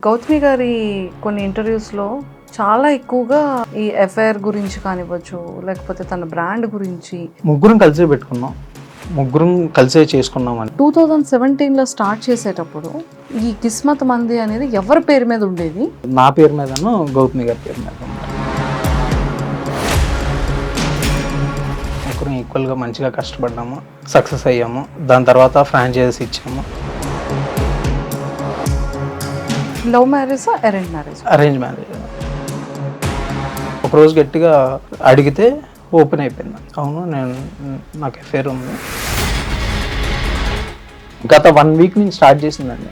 గౌతమి గారి కొన్ని ఇంటర్వ్యూస్లో చాలా ఎక్కువగా ఈ ఎఫ్ఐఆర్ గురించి కానివ్వచ్చు, లేకపోతే తన బ్రాండ్ గురించి ముగ్గురం కలిసే పెట్టుకున్నాం, ముగ్గురం కలిసే చేసుకున్నాం అని 2017లో స్టార్ట్ చేసేటప్పుడు ఈ కిస్మత్ మంది అనేది ఎవరి పేరు మీద ఉండేది? నా పేరు మీదను గౌతమి గారి పేరు మీద. ముగ్గురం ఈక్వల్గా మంచిగా కష్టపడ్డాము, సక్సెస్ అయ్యాము. దాని తర్వాత ఫ్రాంచైజీస్ ఇచ్చాము. Love marriage, arrange marriage? Arrange marriage. ఒకరోజు గట్టిగా అడిగితే ఓపెన్ అయిపోయింది. అవును, నాకు అఫేర్ ఉంది. గత 1 వీక్ నుంచి స్టార్ట్ చేసిందండి.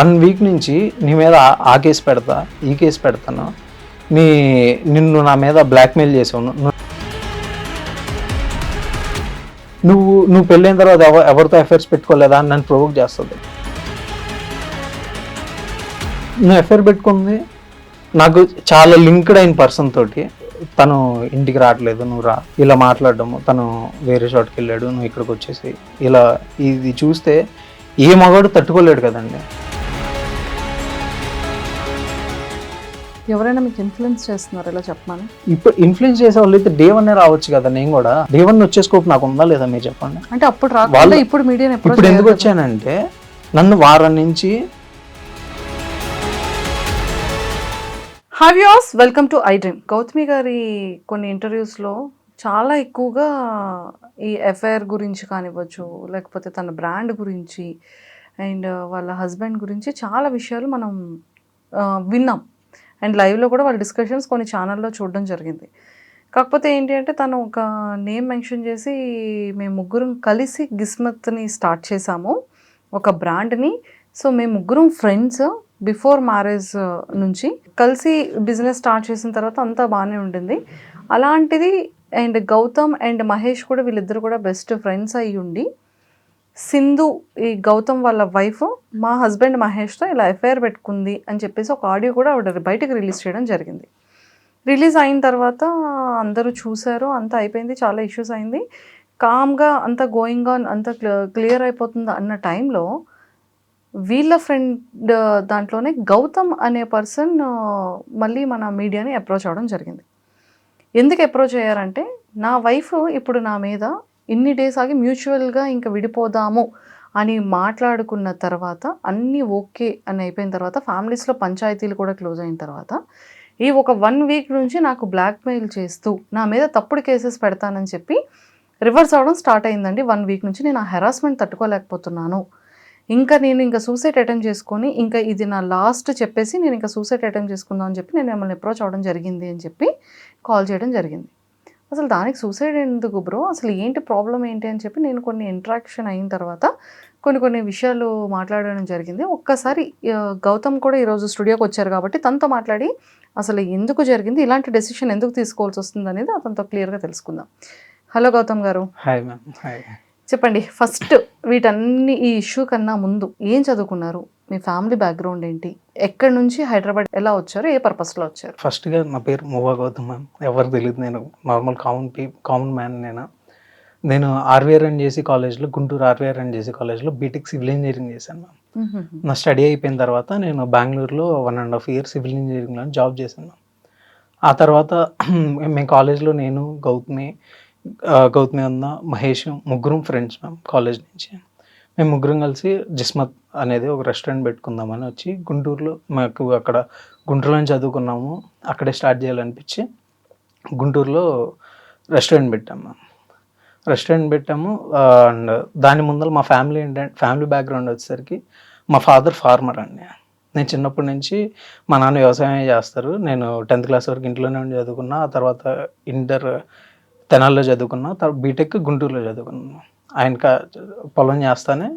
1 వీక్ నుంచి నీ మీద ఆ కేసు పెడతా, ఈ కేసు పెడతాను, నిన్ను నా మీద బ్లాక్మెయిల్ చేసావు, నువ్వు పెళ్ళైన తర్వాత ఎవరితో అఫేర్స్ పెట్టుకోలేదా అని నన్ను ప్రొవోక్ చేస్తుంది. నువ్వు అఫేర్ పెట్టుకుంది నాకు చాలా లింక్డ్ అయిన పర్సన్ తోటి, తను ఇంటికి రావట్లేదు, నువ్వు రా, ఇలా మాట్లాడడము, తను వేరే చోటుకి వెళ్ళాడు, నువ్వు ఇక్కడికి వచ్చేసి ఇలా. ఇది చూస్తే ఏ మగాడు తట్టుకోలేడు కదండి. ఎవరైనా మీకు ఇన్ఫ్లుయెన్స్ చేస్తున్నారు ఇలా చెప్పమని? ఇప్పుడు ఇన్ఫ్లుయెన్స్ చేసే వాళ్ళు అయితే డే 1 రావచ్చు కదా. నేను కూడా డే 1 వచ్చే స్కోప్ నాకు ఉందా లేదా మీరు చెప్పండి. అంటే అప్పుడు రాకుండా ఇప్పుడు మీడియా ఇప్పుడు ఎందుకు వచ్చానంటే, నన్ను వారం నుంచి hi viewers, welcome to I dream. Gautami గారి కొన్ని ఇంటర్వ్యూస్లో చాలా ఎక్కువగా ఈ ఎఫ్ఐఆర్ గురించి కానివ్వచ్చు, లేకపోతే తన బ్రాండ్ గురించి అండ్ వాళ్ళ హస్బెండ్ గురించి చాలా విషయాలు మనం విన్నాం. అండ్ లైవ్లో కూడా వాళ్ళ డిస్కషన్స్ కొన్ని ఛానల్లో చూడడం జరిగింది. కాకపోతే ఏంటి అంటే, తను ఒక నేమ్ మెన్షన్ చేసి మేము ముగ్గురం కలిసి గిస్మత్ని స్టార్ట్ చేశాము, ఒక బ్రాండ్ని. సో మేము ముగ్గురం ఫ్రెండ్స్ బిఫోర్ మ్యారేజ్ నుంచి కలిసి బిజినెస్ స్టార్ట్ చేసిన తర్వాత అంతా బాగానే ఉండింది. అలాంటిది అండ్ గౌతమ్ అండ్ మహేష్ కూడా, వీళ్ళిద్దరు కూడా బెస్ట్ ఫ్రెండ్స్ అయ్యి ఉండి, సింధు ఈ గౌతమ్ వాళ్ళ వైఫ్ మా హస్బెండ్ మహేష్తో ఇలా ఎఫ్ఐఆర్ పెట్టుకుంది అని చెప్పేసి ఒక ఆడియో కూడా ఆవిడ బయటకు రిలీజ్ చేయడం జరిగింది. రిలీజ్ అయిన తర్వాత అందరూ చూశారు, అంతా అయిపోయింది, చాలా ఇష్యూస్ అయింది, కామ్గా అంతా గోయింగ్ ఆన్, అంతా క్లియర్ అయిపోతుంది అన్న టైంలో వీళ్ళ ఫ్రెండ్ దాంట్లోనే గౌతమ్ అనే పర్సన్ మళ్ళీ మన మీడియాని అప్రోచ్ అవ్వడం జరిగింది. ఎందుకు అప్రోచ్ అయ్యారంటే, నా వైఫ్ ఇప్పుడు నా మీద ఇన్ని డేస్ ఆగి మ్యూచువల్గా ఇంకా విడిపోదాము అని మాట్లాడుకున్న తర్వాత, అన్నీ ఓకే అని అయిపోయిన తర్వాత, ఫ్యామిలీస్లో పంచాయతీలు కూడా క్లోజ్ అయిన తర్వాత, ఈ ఒక 1 వీక్ నుంచి నాకు బ్లాక్మెయిల్ చేస్తూ నా మీద తప్పుడు కేసెస్ పెడతానని చెప్పి రివర్స్ అవ్వడం స్టార్ట్ అయిందండి. 1 వీక్ నుంచి నేను ఆ హెరాస్మెంట్ తట్టుకోలేకపోతున్నాను, నేను సూసైడ్ అటెంప్ట్ చేసుకొని, ఇంకా ఇది నా లాస్ట్ చెప్పేసి నేను ఇంకా సూసైడ్ అటెంప్ట్ చేసుకుందాం అని చెప్పి నేను మిమ్మల్ని అప్రోచ్ అవ్వడం జరిగింది అని చెప్పి కాల్ చేయడం జరిగింది. అసలు దానికి సూసైడ్ ఎందుకు బ్రో, అసలు ఏంటి ప్రాబ్లం ఏంటి అని చెప్పి నేను కొన్ని ఇంటరాక్షన్ అయిన తర్వాత కొన్ని విషయాలు మాట్లాడడం జరిగింది. ఒక్కసారి గౌతమ్ కూడా ఈరోజు స్టూడియోకి వచ్చారు కాబట్టి తనతో మాట్లాడి అసలు ఎందుకు జరిగింది, ఇలాంటి డెసిషన్ ఎందుకు తీసుకోవాల్సి వస్తుంది అనేది అతనితో క్లియర్గా తెలుసుకుందాం. హలో గౌతమ్ గారు. Hi ma'am. హాయ్. చెప్పండి, ఫస్ట్ వీటన్ని ఈ ఇష్యూ కన్నా ముందు ఏం చదువుకున్నారు, మీ ఫ్యామిలీ బ్యాక్గ్రౌండ్ ఏంటి, ఎక్కడి నుంచి హైదరాబాద్ ఎలా వచ్చారు, ఏ పర్పస్లో వచ్చారు? ఫస్ట్గా నా పేరు మువ్వా గౌతమ్ మ్యామ్. ఎవరు తెలియదు, నేను నార్మల్ కామన్ మ్యాన్. నేను RVRNJC కాలేజ్లో, గుంటూరు RVRNJC కాలేజ్లో బీటెక్ సివిల్ ఇంజనీరింగ్ చేశాను మ్యామ్. నా స్టడీ అయిపోయిన తర్వాత నేను బెంగళూరులో 1.5 years సివిల్ ఇంజనీరింగ్లో జాబ్ చేశాను. ఆ తర్వాత మేము కాలేజ్లో నేను గౌతమి అన్న, మహేష్ ముగ్గురం ఫ్రెండ్స్ మ్యామ్ కాలేజ్ నుంచి. మేము ముగ్గురం కలిసి జిస్మత్ అనేది ఒక రెస్టారెంట్ పెట్టుకుందామని వచ్చి గుంటూరులో, మాకు అక్కడ గుంటూరులో చదువుకున్నాము, అక్కడే స్టార్ట్ చేయాలనిపించి గుంటూరులో రెస్టారెంట్ పెట్టాము. అండ్ దాని ముందర మా ఫ్యామిలీ బ్యాక్గ్రౌండ్ వచ్చేసరికి మా ఫాదర్ ఫార్మర్ అండి. నేను చిన్నప్పటి నుంచి మా నాన్న వ్యవసాయం చేస్తారు. నేను 10th class వరకు ఇంట్లోనే ఉండి చదువుకున్నా. ఆ తర్వాత ఇంటర్ తెనాల్లో చదువుకున్నా, తర్వాత బీటెక్ గుంటూరులో చదువుకున్నాను. ఆయన పొలం చేస్తానే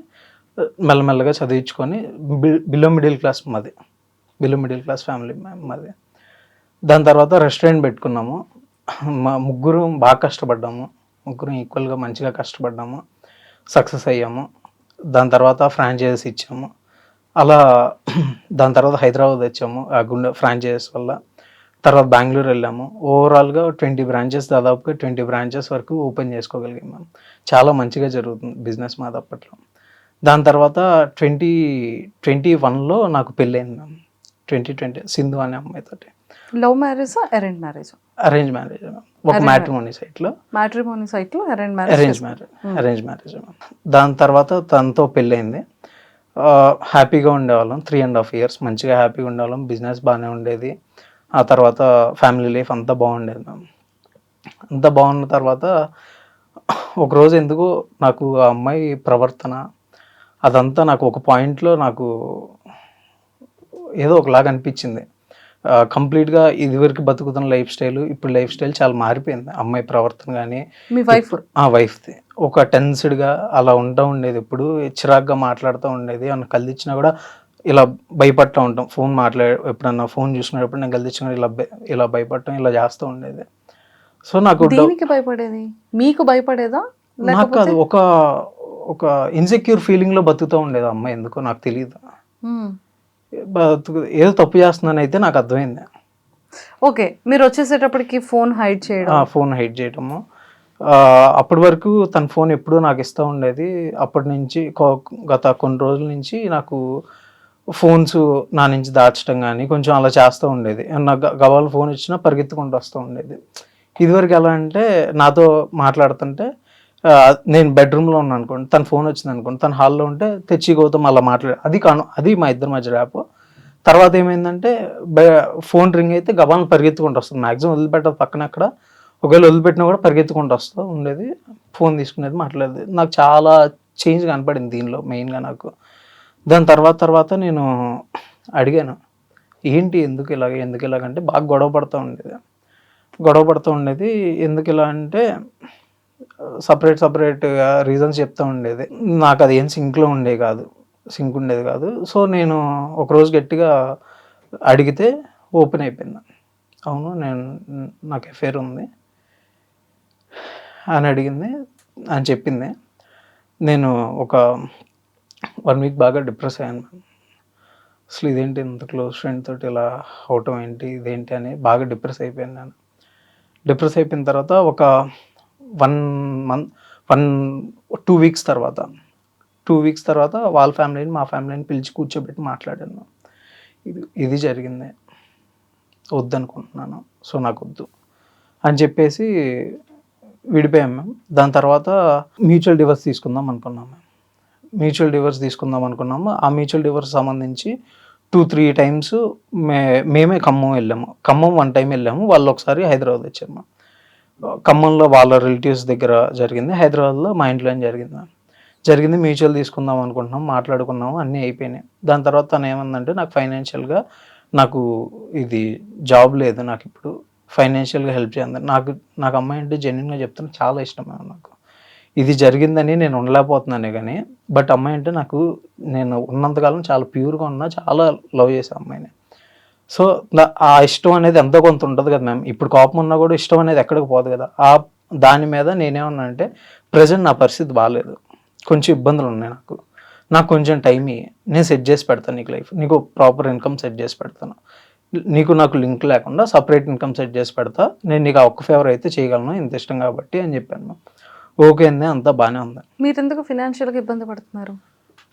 మెల్లమెల్లగా చదివించుకొని బిలో మిడిల్ క్లాస్ ఫ్యామిలీ మాది. దాని తర్వాత రెస్టారెంట్ పెట్టుకున్నాము. మా ముగ్గురం బాగా కష్టపడ్డాము, ముగ్గురం ఈక్వల్గా మంచిగా కష్టపడ్డాము, సక్సెస్ అయ్యాము. దాని తర్వాత ఫ్రాంచైజీస్ ఇచ్చాము. అలా దాని తర్వాత హైదరాబాద్ వచ్చాము ఆ ఫ్రాంచైజీస్ వల్ల. తర్వాత బెంగళూరు వెళ్ళాము. ఓవరాల్గా 20 బ్రాంచెస్, దాదాపుగా 20 బ్రాంచెస్ వరకు ఓపెన్ చేసుకోగలిగాం మేము. చాలా మంచిగా జరుగుతుంది బిజినెస్ మాది అప్పట్లో. దాని తర్వాత 2021లో నాకు పెళ్ళయింది మ్యామ్. 2020 సింధు అనే అమ్మాయితోటి. లవ్ మ్యారేజా, అరేంజ్ మ్యారేజా? Arrange marriage ma'am. ఒక మ్యాట్రిమోనీ సైట్లో. మ్యాట్రిమోనీ సైట్లో అరేంజ్ అరేంజ్ మ్యారేజ్ మ్యామ్. దాని తర్వాత తనతో పెళ్ళయింది. హ్యాపీగా ఉండేవాళ్ళం. 3.5 years మంచిగా హ్యాపీగా ఉండేవాళ్ళం. బిజినెస్ బాగానే ఉండేది. ఆ తర్వాత ఫ్యామిలీ లైఫ్ అంతా బాగుండేది మ్యామ్. అంతా బాగున్న తర్వాత ఒకరోజు ఎందుకో నాకు ఆ అమ్మాయి ప్రవర్తన అదంతా నాకు ఒక పాయింట్లో నాకు ఏదో ఒకలాగా అనిపించింది. కంప్లీట్గా ఇదివరకు బతుకుతున్న లైఫ్ స్టైల్, ఇప్పుడు లైఫ్ స్టైల్ చాలా మారిపోయింది. అమ్మాయి ప్రవర్తన కానీ, మీ వైఫ్ వైఫ్ది ఒక టెన్స్డ్గా అలా ఉంటా ఉండేది. ఎప్పుడు చిరాగ్గా మాట్లాడుతూ ఉండేది. ఏమన్నా కలిదిచ్చినా కూడా ఇలా భయపడతా ఉంటాం. ఎప్పుడన్నా ఫోన్ చూసినప్పుడు నేను కలిదిచ్చినా ఇలా భయపడటం ఇలా చేస్తూ ఉండేది. సో నాకు దేనికి భయపడేది? మీకు భయపడేదా? నాకు అది ఒక ఇన్సెక్యూర్ ఫీలింగ్లో బతుకుతూ ఉండేది అమ్మాయి. ఎందుకో నాకు తెలియదు. ఏదో తప్పు చేస్తున్నాను అయితే నాకు అర్థమైంది. ఓకే, మీరు వచ్చేసేటప్పటికి ఫోన్ హైడ్ చేయడము. అప్పటి వరకు తన ఫోన్ ఎప్పుడూ నాకు ఇస్తూ ఉండేది. అప్పటి నుంచి గత కొన్ని రోజుల నుంచి నాకు ఫోన్స్ నా నుంచి దాచడం కానీ కొంచెం అలా చేస్తూ ఉండేది. నాకు గవాల ఫోన్ ఇచ్చినా పరిగెత్తుకుంటూ వస్తూ ఉండేది. ఇదివరకు ఎలా అంటే నాతో మాట్లాడుతుంటే నేను బెడ్రూమ్లో ఉన్నాను అనుకోండి, తన ఫోన్ వచ్చింది అనుకోండి, తన హాల్లో ఉంటే తెచ్చి గౌతమ్ అలా అది మా ఇద్దరి మధ్య ర్యాప్. తర్వాత ఏమైందంటే ఫోన్ రింగ్ అయితే గబాలను పరిగెత్తుకుంటూ వస్తుంది. మ్యాక్సిమం వదిలిపెట్టదు పక్కన అక్కడ. ఒకవేళ వదిలిపెట్టినా కూడా పరిగెత్తుకుంటూ వస్తూ ఉండేది. ఫోన్ తీసుకునేది, మాట్లాడేది. నాకు చాలా చేంజ్ కనపడింది దీనిలో మెయిన్గా నాకు. దాని తర్వాత నేను అడిగాను, ఏంటి ఎందుకు ఇలాగంటే బాగా గొడవ పడుతూ ఉండేది. ఎందుకు ఇలా అంటే సపరేట్గా రీజన్స్ చెప్తూ ఉండేది. నాకు అది ఏం సింక్ ఉండేది కాదు. సో నేను ఒకరోజు గట్టిగా అడిగితే ఓపెన్ అయిపోయింది. అవును, నాకు అఫేర్ ఉంది అని చెప్పింది. నేను ఒక 1 week బాగా డిప్రెస్ అయ్యాను. అసలు ఇదేంటి ఇంత క్లోజ్ ఫ్రెండ్ తోటి ఇలా అవటం ఏంటి, ఇదేంటి అని బాగా డిప్రెస్ అయిపోయాను నేను. డిప్రెస్ అయిపోయిన తర్వాత ఒక 2 weeks తర్వాత వాళ్ళ ఫ్యామిలీని మా ఫ్యామిలీని పిలిచి కూర్చోబెట్టి మాట్లాడాను. ఇది జరిగింది, వద్దనుకుంటున్నాను, సో నాకు వద్దు అని చెప్పేసి విడిపోయాం మేము. దాని తర్వాత మ్యూచువల్ డివోర్స్ తీసుకుందాం అనుకున్నాము. ఆ మ్యూచువల్ డివోర్స్ సంబంధించి 2-3 times మేమే ఖమ్మం వెళ్ళాము. ఖమ్మం 1 time వెళ్ళాము. వాళ్ళు ఒకసారి హైదరాబాద్ వచ్చాము. ఖమ్మంలో వాళ్ళ రిలేటివ్స్ దగ్గర జరిగింది, హైదరాబాద్లో మా ఇంట్లో జరిగింది. మ్యూచువల్ తీసుకుందాం అనుకుంటున్నాం, మాట్లాడుకున్నాము, అన్నీ అయిపోయినాయి. దాని తర్వాత తను ఏమందంటే నాకు ఫైనాన్షియల్గా నాకు ఇది జాబ్ లేదు, నాకు ఇప్పుడు ఫైనాన్షియల్గా హెల్ప్ చేయండి. నాకు అమ్మాయి అంటే జెన్యున్గా చెప్తాను చాలా ఇష్టం. నాకు ఇది జరిగిందని నేను ఉండలేకపోతున్నానే కానీ, బట్ అమ్మాయి అంటే నేను ఉన్నంతకాలం చాలా ప్యూర్గా ఉన్నా, చాలా లవ్ చేసాను అమ్మాయిని. సో ఆ ఇష్టం అనేది ఎంతో కొంత ఉంటుంది కదా మ్యామ్. ఇప్పుడు కోపం ఉన్నా కూడా ఇష్టం అనేది ఎక్కడికి పోదు కదా. దాని మీద నేనేమన్నా అంటే ప్రజెంట్ నా పరిస్థితి బాగాలేదు, కొంచెం ఇబ్బందులు ఉన్నాయి, నాకు కొంచెం టైం ఇయ్యి, నేను సెట్ చేసి పెడతాను నీకు లైఫ్, నీకు ప్రాపర్ ఇన్కమ్ సెట్ చేసి పెడతాను, నాకు లింక్ లేకుండా సపరేట్ ఇన్కమ్ సెట్ చేసి పెడతా, నేను నీకు ఆ ఒక్క ఫేవర్ అయితే చేయగలను, ఇంత ఇష్టం కాబట్టి అని చెప్పాను. ఓకే అండి, అంతా బాగానే ఉంది. మీరు ఎందుకు ఫినాన్షియల్గా ఇబ్బంది పడుతున్నారు?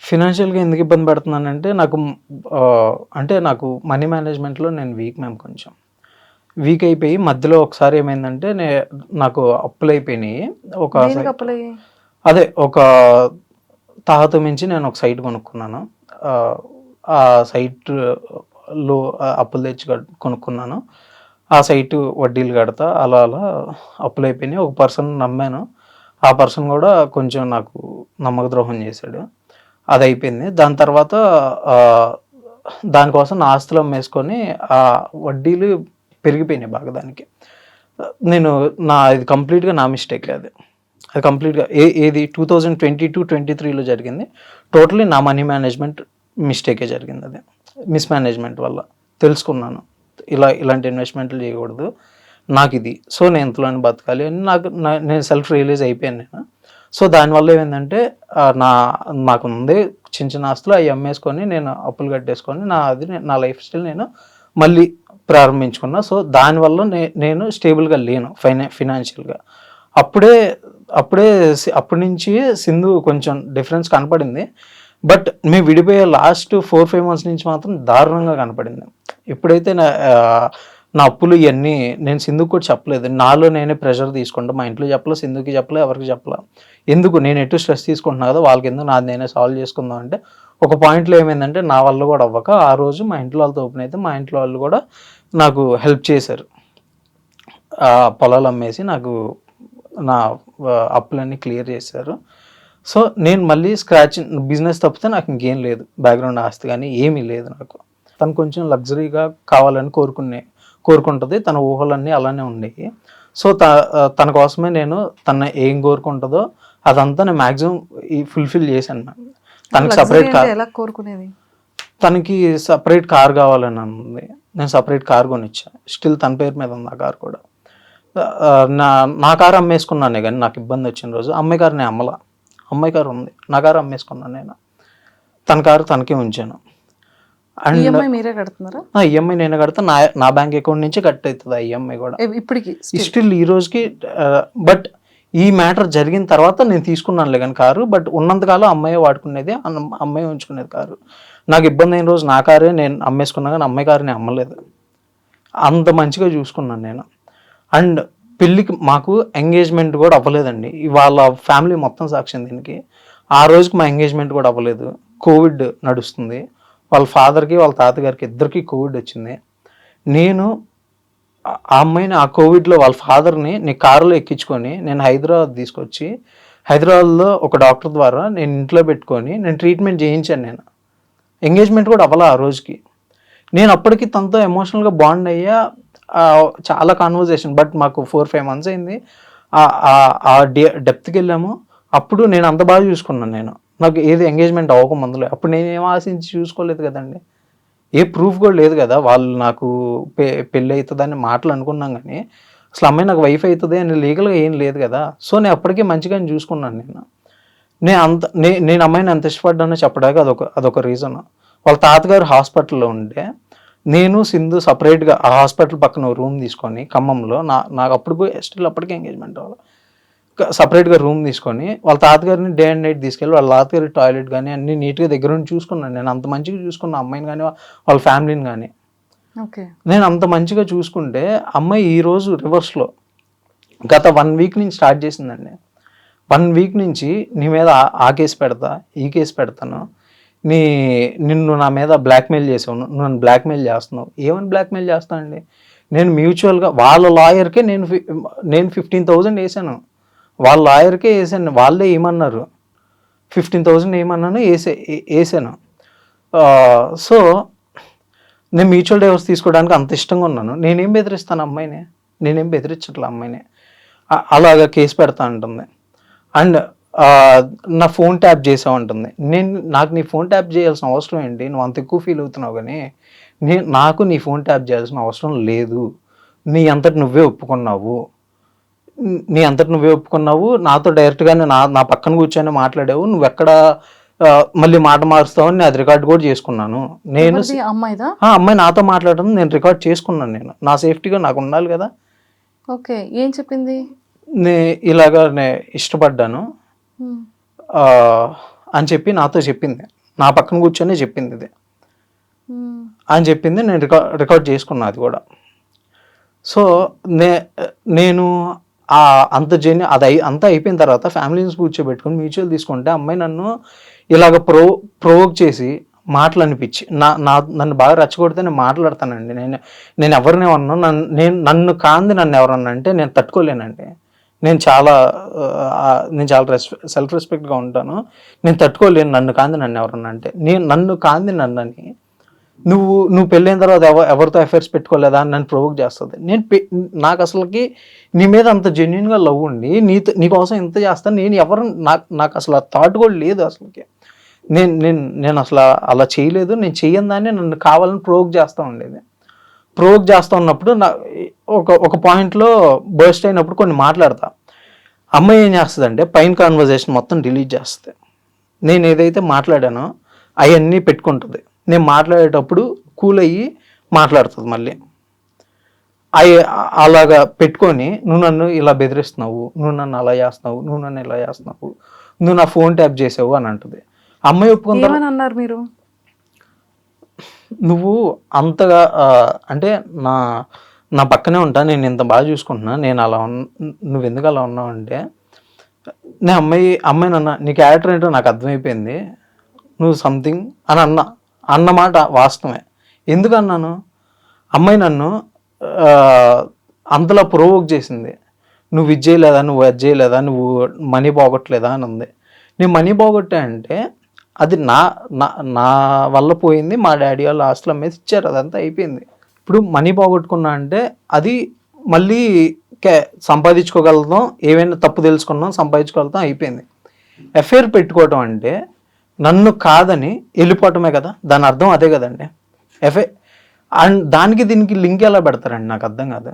ఫినాన్షియల్గా ఎందుకు ఇబ్బంది పడుతున్నానంటే నాకు మనీ మేనేజ్మెంట్లో నేను కొంచెం వీక్ అయిపోయి మధ్యలో ఒకసారి ఏమైందంటే నాకు అప్పులు అయిపోయినాయి. ఒక తాహత మించి నేను ఒక సైట్ కొనుక్కున్నాను. ఆ సైట్లో అప్పులు తెచ్చి కొనుక్కున్నాను. ఆ సైటు వడ్డీలు కడతా అలా అప్పులు అయిపోయినాయి. ఒక పర్సన్ నమ్మాను, ఆ పర్సన్ కూడా కొంచెం నాకు నమ్మక ద్రోహం చేశాడు. అది అయిపోయింది. దాని తర్వాత దానికోసం నా ఆస్తులు అమ్మేసుకొని ఆ వడ్డీలు పెరిగిపోయినాయి బాగా. దానికి ఇది కంప్లీట్గా నా మిస్టేక్. అది కంప్లీట్గా ఏది 2022-23లో జరిగింది. టోటలీ నా మనీ మేనేజ్మెంట్ మిస్టేకే జరిగింది. అది మిస్మేనేజ్మెంట్ వల్ల తెలుసుకున్నాను, ఇలాంటి ఇన్వెస్ట్మెంట్లు చేయకూడదు నాకు ఇది. సో నేను ఎంతలోనే బతకాలి అని నేను సెల్ఫ్ రియలైజ్ అయిపోయాను నేను. సో దానివల్ల ఏమైందంటే నాకు ఉంది చిన్న ఆస్తులు అవి అమ్మేసుకొని నేను అప్పులు కట్టేసుకొని నా లైఫ్ స్టైల్ నేను మళ్ళీ ప్రారంభించుకున్నా. సో దానివల్ల నేను స్టేబుల్గా లేను ఫినాన్షియల్గా. అప్పుడే అప్పుడే అప్పటి నుంచి సింధు కొంచెం డిఫరెన్స్ కనపడింది. బట్ మేము విడిపోయే లాస్ట్ 4-5 మంత్స్ నుంచి మాత్రం దారుణంగా కనపడింది. ఎప్పుడైతే నా అప్పులు ఇవన్నీ నేను సింధుకి కూడా చెప్పలేదు. నాలో నేనే ప్రెషర్ తీసుకుంటా. మా ఇంట్లో చెప్పలే, సింధుకి చెప్పలే, ఎవరికి చెప్పలే. ఎందుకు నేను ఎటు స్ట్రెస్ తీసుకుంటున్నా కదా, వాళ్ళకి ఎందుకు, నాది నేనే సాల్వ్ చేసుకుందాం అంటే ఒక పాయింట్లో ఏమైందంటే నా వల్ల కూడా అవ్వక ఆ రోజు మా ఇంట్లో వాళ్ళతో ఓపెన్ అయితే మా ఇంట్లో వాళ్ళు కూడా నాకు హెల్ప్ చేశారు. పొలాలు అమ్మేసి నాకు నా అప్పులన్నీ క్లియర్ చేశారు. సో నేను మళ్ళీ స్క్రాచ్ బిజినెస్ తప్పితే నాకు ఇంకేం లేదు, బ్యాక్గ్రౌండ్ ఆస్తి కానీ ఏమీ లేదు నాకు. తను కొంచెం లగ్జరీగా కావాలని కోరుకుంటుంది. తన ఊహలన్నీ అలానే ఉండేవి. సో తన కోసమే నేను తన ఏం కోరుకుంటుందో అదంతా నేను మ్యాక్సిమం ఫుల్ఫిల్ చేశాను మ్యామ్. తనకి సపరేట్ కార్, ఎలా కోరుకునేది? తనకి సపరేట్ కార్ కావాలని ఉంది. నేను సపరేట్ కార్ కొనిచ్చా. స్టిల్ తన పేరు మీద ఉంది ఆ కార్ కూడా. నా కారు అమ్మేసుకున్నానే కానీ నాకు ఇబ్బంది వచ్చిన రోజు అమ్మాయి కారు నేను అమ్మలా. అమ్మాయి కారు ఉంది, నా కారు అమ్మేసుకున్నాను నేను. తన కారు తనకే ఉంచాను. అండ్ ఈఎంఐ మీరే కడుతున్నారా? ఈఎంఐ నేనే కడతా. నా బ్యాంక్ అకౌంట్ నుంచి కట్ అవుతుంది ఆ ఈఎంఐ కూడా ఇప్పటికి స్టిల్ ఈ రోజుకి. బట్ ఈ మ్యాటర్ జరిగిన తర్వాత నేను తీసుకున్నానులే కానీ కారు. బట్ ఉన్నంతకాలం అమ్మాయి వాడుకునేది, అమ్మాయి ఉంచుకునేది కారు. నాకు ఇబ్బంది అయిన రోజు నా కారే నేను అమ్మేసుకున్నా కానీ అమ్మాయి కారు నేను అమ్మలేదు. అంత మంచిగా చూసుకున్నాను నేను. అండ్ పెళ్ళికి మాకు ఎంగేజ్మెంట్ కూడా అవ్వలేదండి. వాళ్ళ ఫ్యామిలీ మొత్తం సాక్ష్యం దీనికి. ఆ రోజుకి మా ఎంగేజ్మెంట్ కూడా అవ్వలేదు. కోవిడ్ నడుస్తుంది. వాళ్ళ ఫాదర్కి వాళ్ళ తాతగారికి ఇద్దరికి కోవిడ్ వచ్చింది. నేను ఆ అమ్మాయిని ఆ కోవిడ్లో వాళ్ళ ఫాదర్ని నేను కారులో ఎక్కించుకొని నేను హైదరాబాద్ తీసుకొచ్చి హైదరాబాద్లో ఒక డాక్టర్ ద్వారా నేను ఇంట్లో పెట్టుకొని నేను ట్రీట్మెంట్ చేయించాను. నేను ఎంగేజ్మెంట్ కూడా అవ్వాల ఆ రోజుకి. నేను అప్పటికి తనతో ఎమోషనల్గా బాండ్ అయ్యా, చాలా కాన్వర్జేషన్. బట్ మాకు 4-5 మంత్స్ అయింది. ఆ డెప్త్కి వెళ్ళాము. అప్పుడు నేను అంత బాగా చూసుకున్నాను. నేను నాకు ఏది ఎంగేజ్మెంట్ అవ్వక ముందులో అప్పుడు నేను ఏం ఆశించి చూసుకోలేదు కదండి. ఏ ప్రూఫ్ కూడా లేదు కదా. వాళ్ళు నాకు పెళ్ళి అవుతుందని మాటలు అనుకున్నాం కానీ అసలు అమ్మాయి నాకు వైఫ్ అవుతుంది అని లీగల్గా ఏం లేదు కదా. సో నేను అప్పటికే మంచిగానే చూసుకున్నాను. నేను అమ్మాయిని ఎంత ఇష్టపడ్డానో చెప్పడానికి అదొక రీజన్. వాళ్ళ తాతగారు హాస్పిటల్లో ఉంటే నేను సింధు సపరేట్గా ఆ హాస్పిటల్ పక్కన రూమ్ తీసుకొని ఖమ్మంలో నాకు స్టిల్ అప్పటికే ఎంగేజ్మెంట్ అవ్వాలి. సపరేట్గా రూమ్ తీసుకొని వాళ్ళ తాతగారిని డే అండ్ నైట్ తీసుకెళ్ళి వాళ్ళ తాతగారి టాయిలెట్ కానీ అన్ని నీట్గా దగ్గర నుండి చూసుకున్నాను. నేను అంత మంచిగా చూసుకున్న అమ్మాయిని కానీ వాళ్ళ ఫ్యామిలీని కానీ. నేను అంత మంచిగా చూసుకుంటే అమ్మాయి ఈరోజు రివర్స్లో గత 1 వీక్ నుంచి స్టార్ట్ చేసిందండి. 1 వీక్ నుంచి నీ మీద ఆ కేసు పెడతా, ఈ కేసు పెడతాను, నిన్ను నా మీద బ్లాక్మెయిల్ చేసావు, నువ్వు నన్ను బ్లాక్మెయిల్ చేస్తున్నావు. ఏమని బ్లాక్మెయిల్ చేస్తానండి? నేను మ్యూచువల్గా వాళ్ళ లాయర్కే నేను 15,000 వేసాను. వాళ్ళ లాయర్కే వేసాను. వాళ్ళే ఏమన్నారు, 15,000 ఏమన్నాను వేసాను. సో నేను మ్యూచువల్ డైవర్స్ తీసుకోవడానికి అంత ఇష్టంగా ఉన్నాను. నేనేం బెదిరిస్తాను అమ్మాయిని? నేనేం బెదిరించట్లే అమ్మాయిని. అలాగా కేసు పెడతా ఉంటుంది. అండ్ నా ఫోన్ ట్యాప్ చేసావు అంటుంది. నాకు నీ ఫోన్ ట్యాప్ చేయాల్సిన అవసరం ఏంటి? నువ్వు అంత ఎక్కువ ఫీల్ అవుతున్నావు కానీ నాకు నీ ఫోన్ ట్యాప్ చేయాల్సిన అవసరం లేదు. నీ అంతటి నువ్వే ఒప్పుకున్నావు. నాతో డైరెక్ట్గానే నా పక్కన కూర్చొని మాట్లాడావు. నువ్వు ఎక్కడ మళ్ళీ మాట మారుస్తావని నేను అది రికార్డ్ కూడా చేసుకున్నాను. అమ్మాయి నాతో మాట్లాడడం నేను రికార్డ్ చేసుకున్నాను. నేను నా సేఫ్టీగా నాకు ఉండాలి కదా. ఓకే, ఏం చెప్పింది? ఇలాగా నేను ఇష్టపడ్డాను అని చెప్పి నాతో చెప్పింది. నా పక్కన కూర్చొని చెప్పింది ఇది అని చెప్పింది. నేను రికార్డ్ చేసుకున్నా అది కూడా. సో నేను అంతా అయిపోయిన తర్వాత ఫ్యామిలీని కూర్చోబెట్టుకుని మ్యూచువల్ తీసుకుంటే అమ్మాయి నన్ను ఇలాగ ప్రొవోక్ చేసి మాటలు అనిపించి నన్ను బాగా రెచ్చగొడితే నేను మాట్లాడతానండి. నేను ఎవరిని అన్నా నన్ను కాంది నన్ను ఎవరన్నా అంటే నేను తట్టుకోలేనండి. నేను చాలా సెల్ఫ్ రెస్పెక్ట్గా ఉంటాను. నేను తట్టుకోలేను నన్ను కాంది నన్ను ఎవరన్నా అంటే. నన్ను కాంది నన్నని నువ్వు పెళ్ళైన తర్వాత ఎవరితో అఫైర్స్ పెట్టుకోలేదా అని నన్ను ప్రొవోక్ చేస్తుంది. నాకు అసలుకి నీ మీద అంత జెన్యున్గా లవ్ ఉండి నీకోసం ఇంత చేస్తాను. నాకు అసలు ఆ థాట్ కూడా లేదు అసలుకి. నేను అసలు అలా చేయలేదు. నేను చెయ్యని దాన్ని నన్ను కావాలని ప్రొవోక్ చేస్తూ ఉండేది. ప్రొవోక్ చేస్తూ ఉన్నప్పుడు ఒక పాయింట్లో బర్స్ట్ అయినప్పుడు కొన్ని మాట్లాడతా. అమ్మాయి ఏం చేస్తుందంటే పైన కాన్వర్జేషన్ మొత్తం డిలీట్ చేస్తుంది. నేను ఏదైతే మాట్లాడానో అవన్నీ పెట్టుకుంటుంది. నేను మాట్లాడేటప్పుడు కూల్ అయ్యి మాట్లాడుతుంది మళ్ళీ. అలాగా పెట్టుకొని నువ్వు నన్ను ఇలా బెదిరిస్తున్నావు, నువ్వు నన్ను అలా చేస్తున్నావు, నువ్వు నన్ను ఇలా చేస్తున్నావు, నువ్వు నా ఫోన్ ట్యాప్ చేసావు అని అంటది. అమ్మాయి ఒప్పుకుందా? ఏమని అన్నారు మీరు? నువ్వు అంతగా అంటే నా నా పక్కనే ఉంటా, నేను ఇంత బాగా చూసుకుంటున్నా, నేను అలా నువ్వు ఎందుకు అలా ఉన్నావు అంటే, నేను అమ్మాయిని అన్నా, నీ క్యారెక్టర్ ఏంటో నాకు అర్థమైపోయింది, నువ్వు సంథింగ్ అని అన్నమాట వాస్తవమే. ఎందుకు అన్నాను, అమ్మాయి నన్ను అంతలా ప్రొవోక్ చేసింది. నువ్వు ఇది చేయలేదా, నువ్వు అది చేయలేదా, నువ్వు మనీ పోగొట్టలేదా అని ఉంది. నేను మనీ పోగొట్టా అంటే అది నా నా వల్ల పోయింది, మా డాడీ వాళ్ళు ఆస్తులు అమ్మేసి ఇచ్చారు, అదంతా అయిపోయింది. ఇప్పుడు మనీ పోగొట్టుకున్నా అంటే అది మళ్ళీ సంపాదించుకోగలుగుతాం, ఏమైనా తప్పు తెలుసుకున్నాం, సంపాదించుకోగలుగుతాం, అయిపోయింది. ఎఫ్ఐఆర్ పెట్టుకోవటం అంటే నన్ను కాదని వెళ్ళిపోవటమే కదా, దాని అర్థం అదే కదండి. అండ్ దానికి దీనికి లింక్ ఎలా పెడతారండి, నాకు అర్థం కాదు.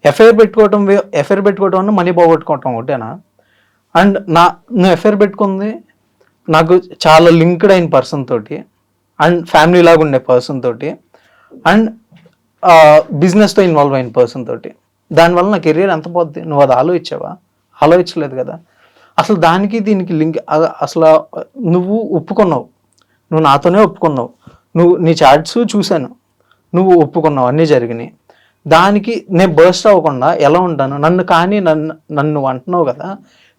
ఎఫ్ఐఆర్ పెట్టుకోవటం అన్న మనీ పోగొట్టుకోవటం ఒకటేనా? అండ్ నువ్వు ఎఫ్ఐఆర్ పెట్టుకుంది నాకు చాలా లింక్డ్ అయిన పర్సన్ తోటి, అండ్ ఫ్యామిలీ లాగా ఉండే పర్సన్ తోటి, అండ్ బిజినెస్తో ఇన్వాల్వ్ అయిన పర్సన్ తోటి. దానివల్ల నా కెరీర్ ఎంత పోద్ది? నువ్వు అది ఆలోచించావా? ఆలోచించలేదు కదా. అసలు దానికి దీనికి లింక్ అసలు నువ్వు ఒప్పుకున్నావు, నువ్వు నాతోనే ఒప్పుకున్నావు, నీ చాట్స్ చూశాను, నువ్వు ఒప్పుకున్నావు, అన్నీ జరిగినాయి. దానికి నేను బర్స్ట్ అవ్వకుండా ఎలా ఉంటాను? నన్ను అంటున్నావు కదా,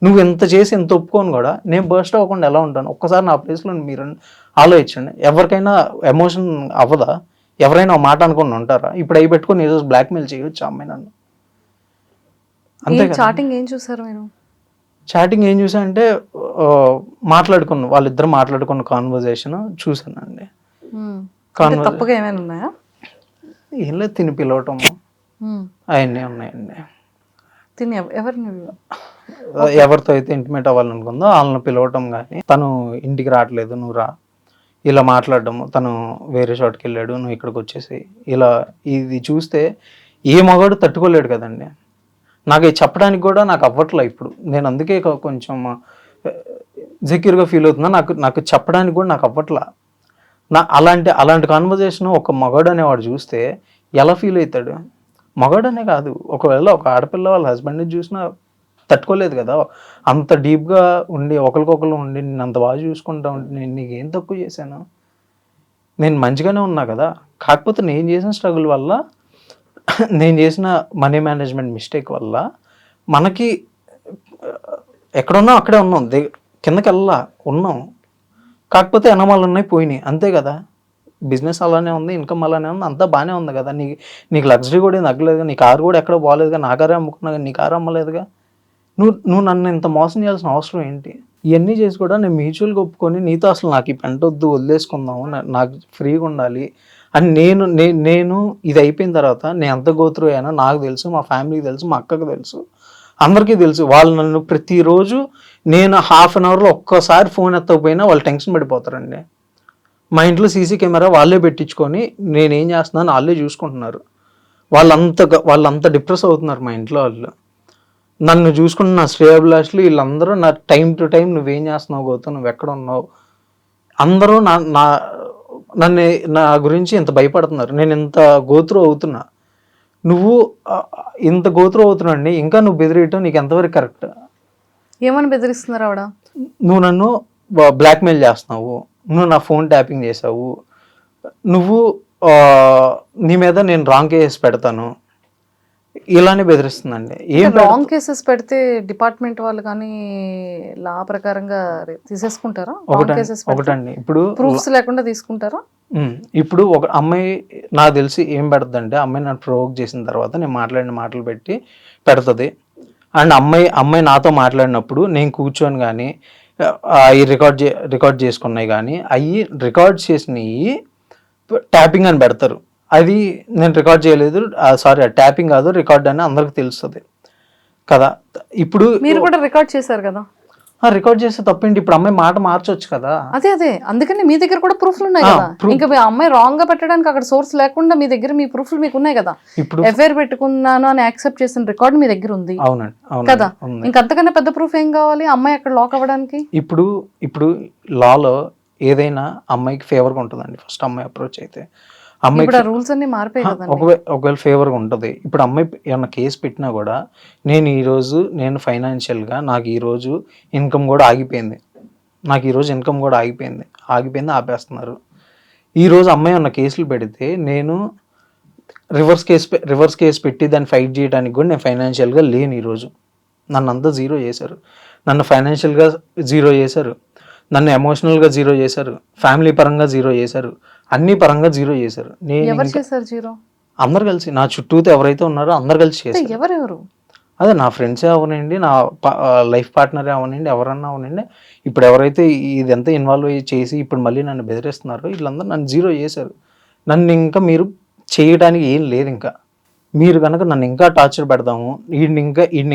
నువ్వు ఎంత చేసి ఎంత ఒప్పుకోను కూడా నేను బర్స్ట్ అవ్వకుండా ఎలా ఉంటాను? ఒక్కసారి నా ప్లేస్లో మీరు ఆలోచించండి. ఎవరికైనా ఎమోషన్ అవ్వదా? ఎవరైనా ఒక మాట అనుకుని ఉంటారా? ఇప్పుడు అవి పెట్టుకుని ఈరోజు బ్లాక్మెయిల్ చేయొచ్చు అమ్మాయి నన్ను. అంతే. చాటింగ్ ఏం చూసారు మీరు? చాటింగ్ ఏం చూసా అంటే వాళ్ళిద్దరు మాట్లాడుకున్న కాన్వర్జేషన్ చూసానండి. తప్పుగా ఏమైనా ఉన్నాయా? ఏం లేదు, తిని పిలవటం అవన్నీ ఉన్నాయండి. తిని ఎవరిని? ఎవరితో అయితే ఇంటిమేట్ అవ్వాలనుకుందో వాళ్ళని పిలవటం, కానీ తను ఇంటికి రావట్లేదు, నువ్వు రా, ఇలా మాట్లాడటము, తను వేరే చోటుకి వెళ్ళాడు, నువ్వు ఇక్కడికి వచ్చేసి ఇలా. ఇది చూస్తే ఏ మగాడు తట్టుకోలేడు కదండి. నాకు చెప్పడానికి కూడా నాకు అవ్వట్లే ఇప్పుడు. నేను అందుకే కొంచెం సెక్యూర్గా ఫీల్ అవుతున్నా. నాకు చెప్పడానికి కూడా నాకు అవ్వట్లా. అలాంటి కాన్వర్జేషన్ ఒక మగాడు అనేవాడు చూస్తే ఎలా ఫీల్ అవుతాడు? మగాడనే కాదు, ఒకవేళ ఒక ఆడపిల్ల వాళ్ళ హస్బెండ్ని చూసినా తట్టుకోలేదు కదా. అంత డీప్గా ఉండి ఒకరికొకరు ఉండి నేను అంత బాగా చూసుకుంటా ఉంటే నేను నీకేం తక్కువ చేశాను? నేను మంచిగానే ఉన్నా కదా. కాకపోతే నేను చేసిన స్ట్రగుల్ వల్ల, నేను చేసిన మనీ మేనేజ్మెంట్ మిస్టేక్ వల్ల మనకి ఎక్కడున్నాం అక్కడే ఉన్నాం, కిందకి ఉన్నాం. కాకపోతే ఎనమాలు ఉన్నాయి, పోయినాయి, అంతే కదా. బిజినెస్ అలానే ఉంది, ఇన్కమ్ అలానే ఉంది, అంతా బాగానే ఉంది కదా. నీకు లగ్జరీ కూడా ఏం తగ్గలేదుగా, నీ కారు కూడా ఎక్కడ పోలేదుగా, నా కారే అమ్ముకున్నా నీ కారు అమ్మలేదుగా. నువ్వు నన్ను ఇంత మోసం చేయాల్సిన అవసరం ఏంటి? ఇవన్నీ చేసి కూడా నేను మ్యూచువల్గా ఒప్పుకొని నీతో అసలు నాకు ఈ పెంట వద్దు, వదిలేసుకుందాము, నాకు ఫ్రీగా ఉండాలి అని నేను ఇది అయిపోయిన తర్వాత నేను ఎంత గోత్రు అయ్యానో నాకు తెలుసు, మా ఫ్యామిలీకి తెలుసు, మా అక్కకు తెలుసు, అందరికీ తెలుసు. వాళ్ళు నన్ను ప్రతిరోజు నేను హాఫ్ అన్ అవర్లో ఒక్కసారి ఫోన్ ఎత్తకపోయినా వాళ్ళు టెన్షన్ పడిపోతారండి. మా ఇంట్లో సీసీ కెమెరా వాళ్ళే పెట్టించుకొని నేనేం చేస్తున్నాను వాళ్ళే చూసుకుంటున్నారు. వాళ్ళంత డిప్రెస్ అవుతున్నారు మా ఇంట్లో వాళ్ళు. నన్ను చూసుకున్న నా శ్రేయోభిలాషులు వీళ్ళందరూ నా టైం టు టైం నువ్వేం చేస్తున్నావు గౌతమ్, నువ్వు ఎక్కడ ఉన్నావు, అందరూ నా గురించి ఇంత భయపడుతున్నారు. నేను ఇంత గోత్రు అవుతున్నా, నువ్వు ఇంత గోత్రు అవుతున్నాండి, ఇంకా నువ్వు బెదిరియటం నీకు ఎంతవరకు కరెక్ట్? ఏమని బెదిరిస్తున్నారు ఆవిడ? నువ్వు నన్ను బ్లాక్మెయిల్ చేస్తున్నావు, నువ్వు నా ఫోన్ ట్యాపింగ్ చేసావు, నువ్వు నీ మీద నేను రాంగ్ కేసెస్ పెడతాను, ఇలానే బెదిరిస్తుందండి. రాంగ్ కేసెస్ పెడితే డిపార్ట్మెంట్ వాళ్ళు కానీ లా ప్రకారంగా తీసేసుకుంటారా? ఒకటండి, ఇప్పుడు ప్రూఫ్స్ లేకుండా తీసుకుంటారా? ఇప్పుడు ఒక అమ్మాయి నాకు తెలిసి ఏం పెడతంటే, అమ్మాయి నన్ను ప్రొవోక్ చేసిన తర్వాత నేను మాట్లాడిన మాటలు పెట్టి పెడుతుంది. అండ్ అమ్మాయి నాతో మాట్లాడినప్పుడు నేను కూర్చొని కానీ అవి రికార్డ్ చేసుకున్నాయి, కానీ అవి రికార్డ్ చేసినవి ట్యాపింగ్ అని పెడతారు. అది నేను రికార్డ్ చేయలేదు, సారీ ట్యాపింగ్ కాదు, రికార్డ్ అని అందరికి తెలుస్తుంది కదా. ఇప్పుడు మీరు కూడా రికార్డ్ చేశారు కదా. రికార్డ్ చేస్తే తప్పేంటి? ఇప్పుడు అమ్మాయి మాట మార్చొచ్చు కదా. అదే అందుకని మీ దగ్గర కూడా ప్రూఫ్లు ఉన్నాయి కదా. ఇంకా మీ అమ్మాయి రాంగ్ గా పెట్టడానికి అక్కడ సోర్స్ లేకుండా మీ దగ్గర మీ ప్రూఫ్లు మీకు ఉన్నాయి కదా. ఇప్పుడు ఎఫ్ఐఆర్ పెట్టుకున్నాను అని యాక్సెప్ట్ చేసిన రికార్డ్ మీ దగ్గర ఉంది కదా. ఇంకంతకన్నా పెద్ద ప్రూఫ్ ఏం కావాలి అమ్మాయి అక్కడ లాక్ అవ్వడానికి? ఇప్పుడు లాలో ఏదైనా అమ్మాయికి ఫేవర్గా ఉంటుందండి. ఫస్ట్ అమ్మాయి అప్రోచ్ అయితే అమ్మాయి ఇప్పుడు ఆ రూల్స్ అన్ని మారిపోయాయి కదండి. ఒకవేళ ఫేవర్గా ఉంటుంది. ఇప్పుడు అమ్మాయి ఏమన్నా కేసు పెట్టినా కూడా నేను ఫైనాన్షియల్గా నాకు ఈరోజు ఇన్కమ్ కూడా ఆగిపోయింది. ఆపేస్తున్నారు. ఈరోజు అమ్మాయి ఉన్న కేసులు పెడితే నేను రివర్స్ కేసు పెట్టి దాన్ని ఫైట్ చేయడానికి కూడా నేను ఫైనాన్షియల్గా లేను. ఈరోజు నన్ను అంతా జీరో చేశారు. నన్ను ఫైనాన్షియల్గా జీరో చేశారు, నన్ను ఎమోషనల్గా జీరో చేశారు, ఫ్యామిలీ పరంగా జీరో చేశారు, అన్ని పరంగా జీరో చేశారు. ఎవరు చేశారు జీరో? అందరు కలిసి, నా చుట్టూతో ఎవరైతే ఉన్నారో అందరు కలిసి చేశారు. ఎవరెవరు? అదే నా ఫ్రెండ్సే అవనండి, నా లైఫ్ పార్ట్నరే అవనండి, ఎవరన్నా అవనండి. ఇప్పుడు ఎవరైతే ఇదంతా ఇన్వాల్వ్ అయ్యి చేసి ఇప్పుడు మళ్ళీ నన్ను బెదిరిస్తున్నారో వీళ్ళందరూ నన్ను జీరో చేశారు. నన్ను ఇంకా మీరు చేయడానికి ఏం లేదు. ఇంకా మీరు కనుక నన్ను ఇంకా టార్చర్ పెడతాము, వీడిని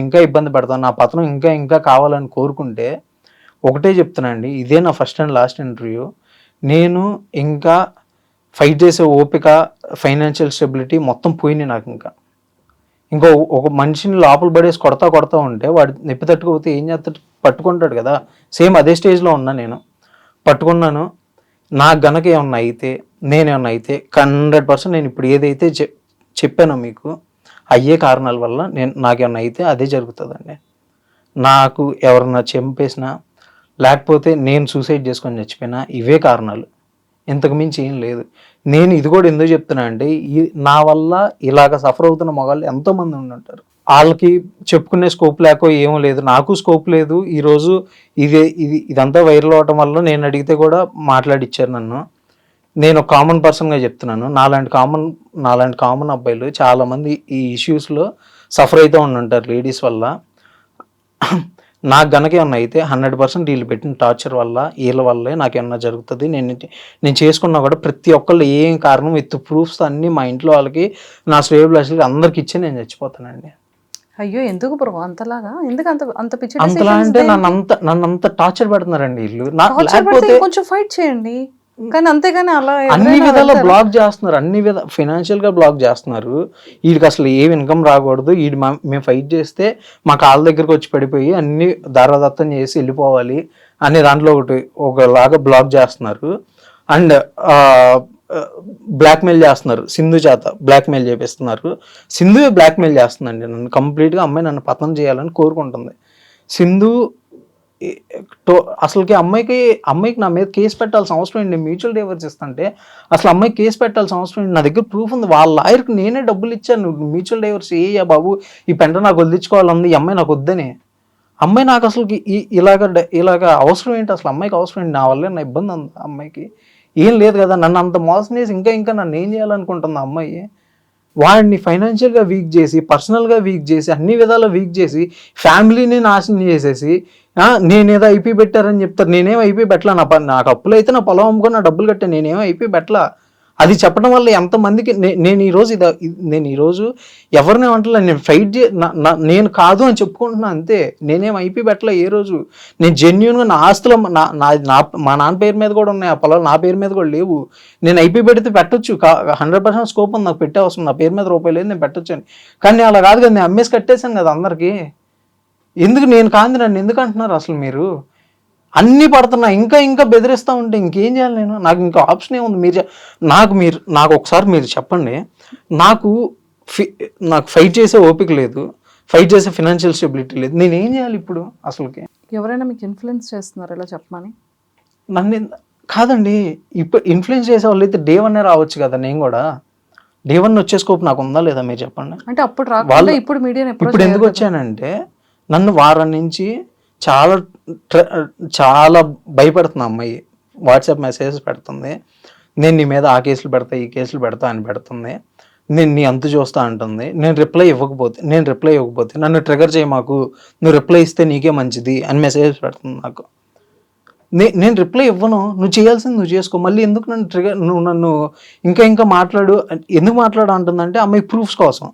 ఇంకా ఇబ్బంది పెడతాము, నా పతనం ఇంకా కావాలని కోరుకుంటే ఒకటే చెప్తున్నా అండి, ఇదే నా ఫస్ట్ అండ్ లాస్ట్ ఇంటర్వ్యూ. నేను ఇంకా ఫైట్ చేసే ఓపిక, ఫైనాన్షియల్ స్టెబిలిటీ మొత్తం పోయింది నాకు. ఇంకో ఒక మనిషిని లోపల పడేసి కొడతా ఉంటే వాడు నొప్పి తట్టుకోకపోతే ఏం చేస్తాడు? పట్టుకుంటాడు కదా. సేమ్ అదే స్టేజ్లో ఉన్నా నేను. పట్టుకున్నాను. నాకు గనక ఏమన్నా అయితే, నేనేమన్నా అయితే 100% నేను ఇప్పుడు ఏదైతే చెప్పానో మీకు అయ్యే కారణాల వల్ల నాకేమన్నా అయితే అదే జరుగుతుందండి. నాకు ఎవరన్నా చంపేసినా లేకపోతే నేను సూసైడ్ చేసుకొని చచ్చిపోయినా ఇవే కారణాలు, ఇంతకు మించి ఏం లేదు. నేను ఇది కూడా ఎందుకు చెప్తున్నా అంటే, నా వల్ల ఇలాగ సఫర్ అవుతున్న మగాళ్ళు ఎంతోమంది ఉంటారు. వాళ్ళకి చెప్పుకునే స్కోప్ లేకో ఏమో లేదు, నాకు స్కోప్ లేదు. ఈరోజు ఇదంతా వైరల్ అవటం వల్ల నేను అడిగితే కూడా మాట్లాడిచ్చారు నన్ను. నేను కామన్ పర్సన్గా చెప్తున్నాను. నాలాంటి కామన్ అబ్బాయిలు చాలామంది ఈ ఇష్యూస్లో సఫర్ అవుతూ ఉంటారు లేడీస్ వల్ల. నాకు గనక ఏమన్నా అయితే 100% వీళ్ళు పెట్టిన టార్చర్ వల్ల, వీళ్ళ వల్లే నాకేమన్నా జరుగుతుంది. నేను చేసుకున్నా కూడా ప్రతి ఒక్కళ్ళు ఏం కారణం విత్ ప్రూఫ్స్ అన్నీ మా ఇంట్లో వాళ్ళకి, నా శ్రేయోభిలాషులకి అందరికి ఇచ్చి నేను చచ్చిపోతానండి. అయ్యో, ఎందుకు బ్రో అంతలాగా? ఎందుకు అంత పిచ్చి అంతలా అంటే నన్ను టార్చర్ పెడుతున్నారండి వీళ్ళు. కొంచెం ఫైట్ చేయండి, కానీ అంతేగాని అలా అన్ని విధాలా బ్లాక్ చేస్తున్నారు, ఫైనాన్షియల్ గా బ్లాక్ చేస్తున్నారు. వీడికి అసలు ఏం ఇన్కమ్ రాకూడదు, మేము ఫైట్ చేస్తే మా కాళ్ళ దగ్గరకు వచ్చి పడిపోయి అన్ని దారాదత్తం చేసి వెళ్ళిపోవాలి అనే దాంట్లో ఒకలాగా బ్లాక్ చేస్తున్నారు. అండ్ బ్లాక్మెయిల్ చేస్తున్నారు. సింధు చేత బ్లాక్మెయిల్ చేపిస్తున్నారు. సింధు బ్లాక్మెయిల్ చేస్తుందండి నన్ను కంప్లీట్గా. అమ్మాయి నన్ను పతనం చేయాలని కోరుకుంటుంది. సింధు అసలుకి అమ్మాయికి నా మీద కేసు పెట్టాల్సిన అవసరం ఏంటి? మ్యూచువల్ డైవర్స్ ఇస్తుంటే అసలు అమ్మాయికి కేసు పెట్టాల్సిన అవసరం ఏంటి? నా దగ్గర ప్రూఫ్ ఉంది. వాళ్ళ లాయర్కి నేనే డబ్బులు ఇచ్చాను, నువ్వు మ్యూచువల్ డైవర్స్ ఏయ్యా బాబు, ఈ పెంట నాకు వదిలించుకోవాలంది, ఈ అమ్మాయి నాకు వద్దని. అమ్మాయి నాకు అసలు ఇలాగ అవసరం ఏంటి? అసలు అమ్మాయికి అవసరం ఏంటి? నా వల్ల నా ఇబ్బంది ఉంది. అమ్మాయికి ఏం లేదు కదా. నన్ను అంత మోసం చేసి ఇంకా నన్ను ఏం చేయాలనుకుంటుంది ఆ అమ్మాయి? వాడిని ఫైనాన్షియల్గా వీక్ చేసి, పర్సనల్గా వీక్ చేసి, అన్ని విధాలా వీక్ చేసి, ఫ్యామిలీని నాశనం చేసేసి, నేనేదో ఐపీ పెట్టారని చెప్తారు. నేనేం ఐపీ పెట్టలా. నాకు అప్పులు అయితే నా పొలం అమ్ముకొని నా డబ్బులు కట్టాను, నేనేం ఐపీ పెట్టలా. అది చెప్పడం వల్ల ఎంతమందికి నేను ఈరోజు ఎవరిని అంటలే, నేను ఫైట్ నేను కాదు అని చెప్పుకుంటున్నా అంతే. నేనేం ఐపీ పెట్టలే ఏ రోజు. నేను జెన్యున్గా నా ఆస్తులు మా నాన్న పేరు మీద కూడా ఉన్నాయి, ఆ పొలాలు నా పేరు మీద కూడా లేవు. నేను ఐపీ పెడితే పెట్టొచ్చు, 100% స్కోప్ ఉంది నాకు పెట్టే అవసరం. నా పేరు మీద రూపాయలు లేదు, నేను పెట్టొచ్చు అని. కానీ అలా కాదు కదా, నేను అమ్మేసి కట్టేశాను కదా అందరికీ. ఎందుకు నేను కాంది నన్ను ఎందుకు అంటున్నారు అసలు మీరు? అన్నీ పడుతున్నా, ఇంకా బెదిరిస్తూ ఉంటే ఇంకేం చేయాలి నేను? నాకు ఇంకా ఆప్షన్ ఏముంది? నాకు ఒకసారి మీరు చెప్పండి. నాకు ఫైట్ చేసే ఓపిక లేదు, ఫైట్ చేసే ఫైనాన్షియల్ స్టెబిలిటీ లేదు, నేనేం చేయాలి ఇప్పుడు? అసలుకి ఎవరైనా మీకు ఇన్ఫ్లుయెన్స్ చేస్తున్నారు ఇలా చెప్పమని? నన్ను కాదండి, ఇప్పుడు ఇన్ఫ్లుయెన్స్ చేసే వాళ్ళు అయితే డే 1 రావచ్చు కదా. నేను కూడా డే 1 వచ్చే స్కోప్ నాకు ఉందా లేదా మీరు చెప్పండి. అంటే అప్పుడు రాకుండా ఇప్పుడు మీడియా ఇప్పుడు ఎందుకు వచ్చానంటే, నన్ను వారం నుంచి చాలా భయపడుతుంది అమ్మాయి. వాట్సాప్ మెసేజెస్ పెడుతుంది, నేను నీ మీద ఆ కేసులు పెడతా, ఈ కేసులు పెడతా అని పెడుతుంది. నేను నీ అంతు చూస్తా అంటుంది. నేను రిప్లై ఇవ్వకపోతే నన్ను ట్రిగర్ చేయి, మాకు నువ్వు రిప్లై ఇస్తే నీకే మంచిది అని మెసేజెస్ పెడుతుంది నాకు. నేను రిప్లై ఇవ్వను, నువ్వు చేయాల్సింది నువ్వు చేసుకో. మళ్ళీ ఎందుకు నన్ను ఇంకా మాట్లాడు, ఎందుకు మాట్లాడు అంటుందంటే అమ్మాయి ప్రూఫ్స్ కోసం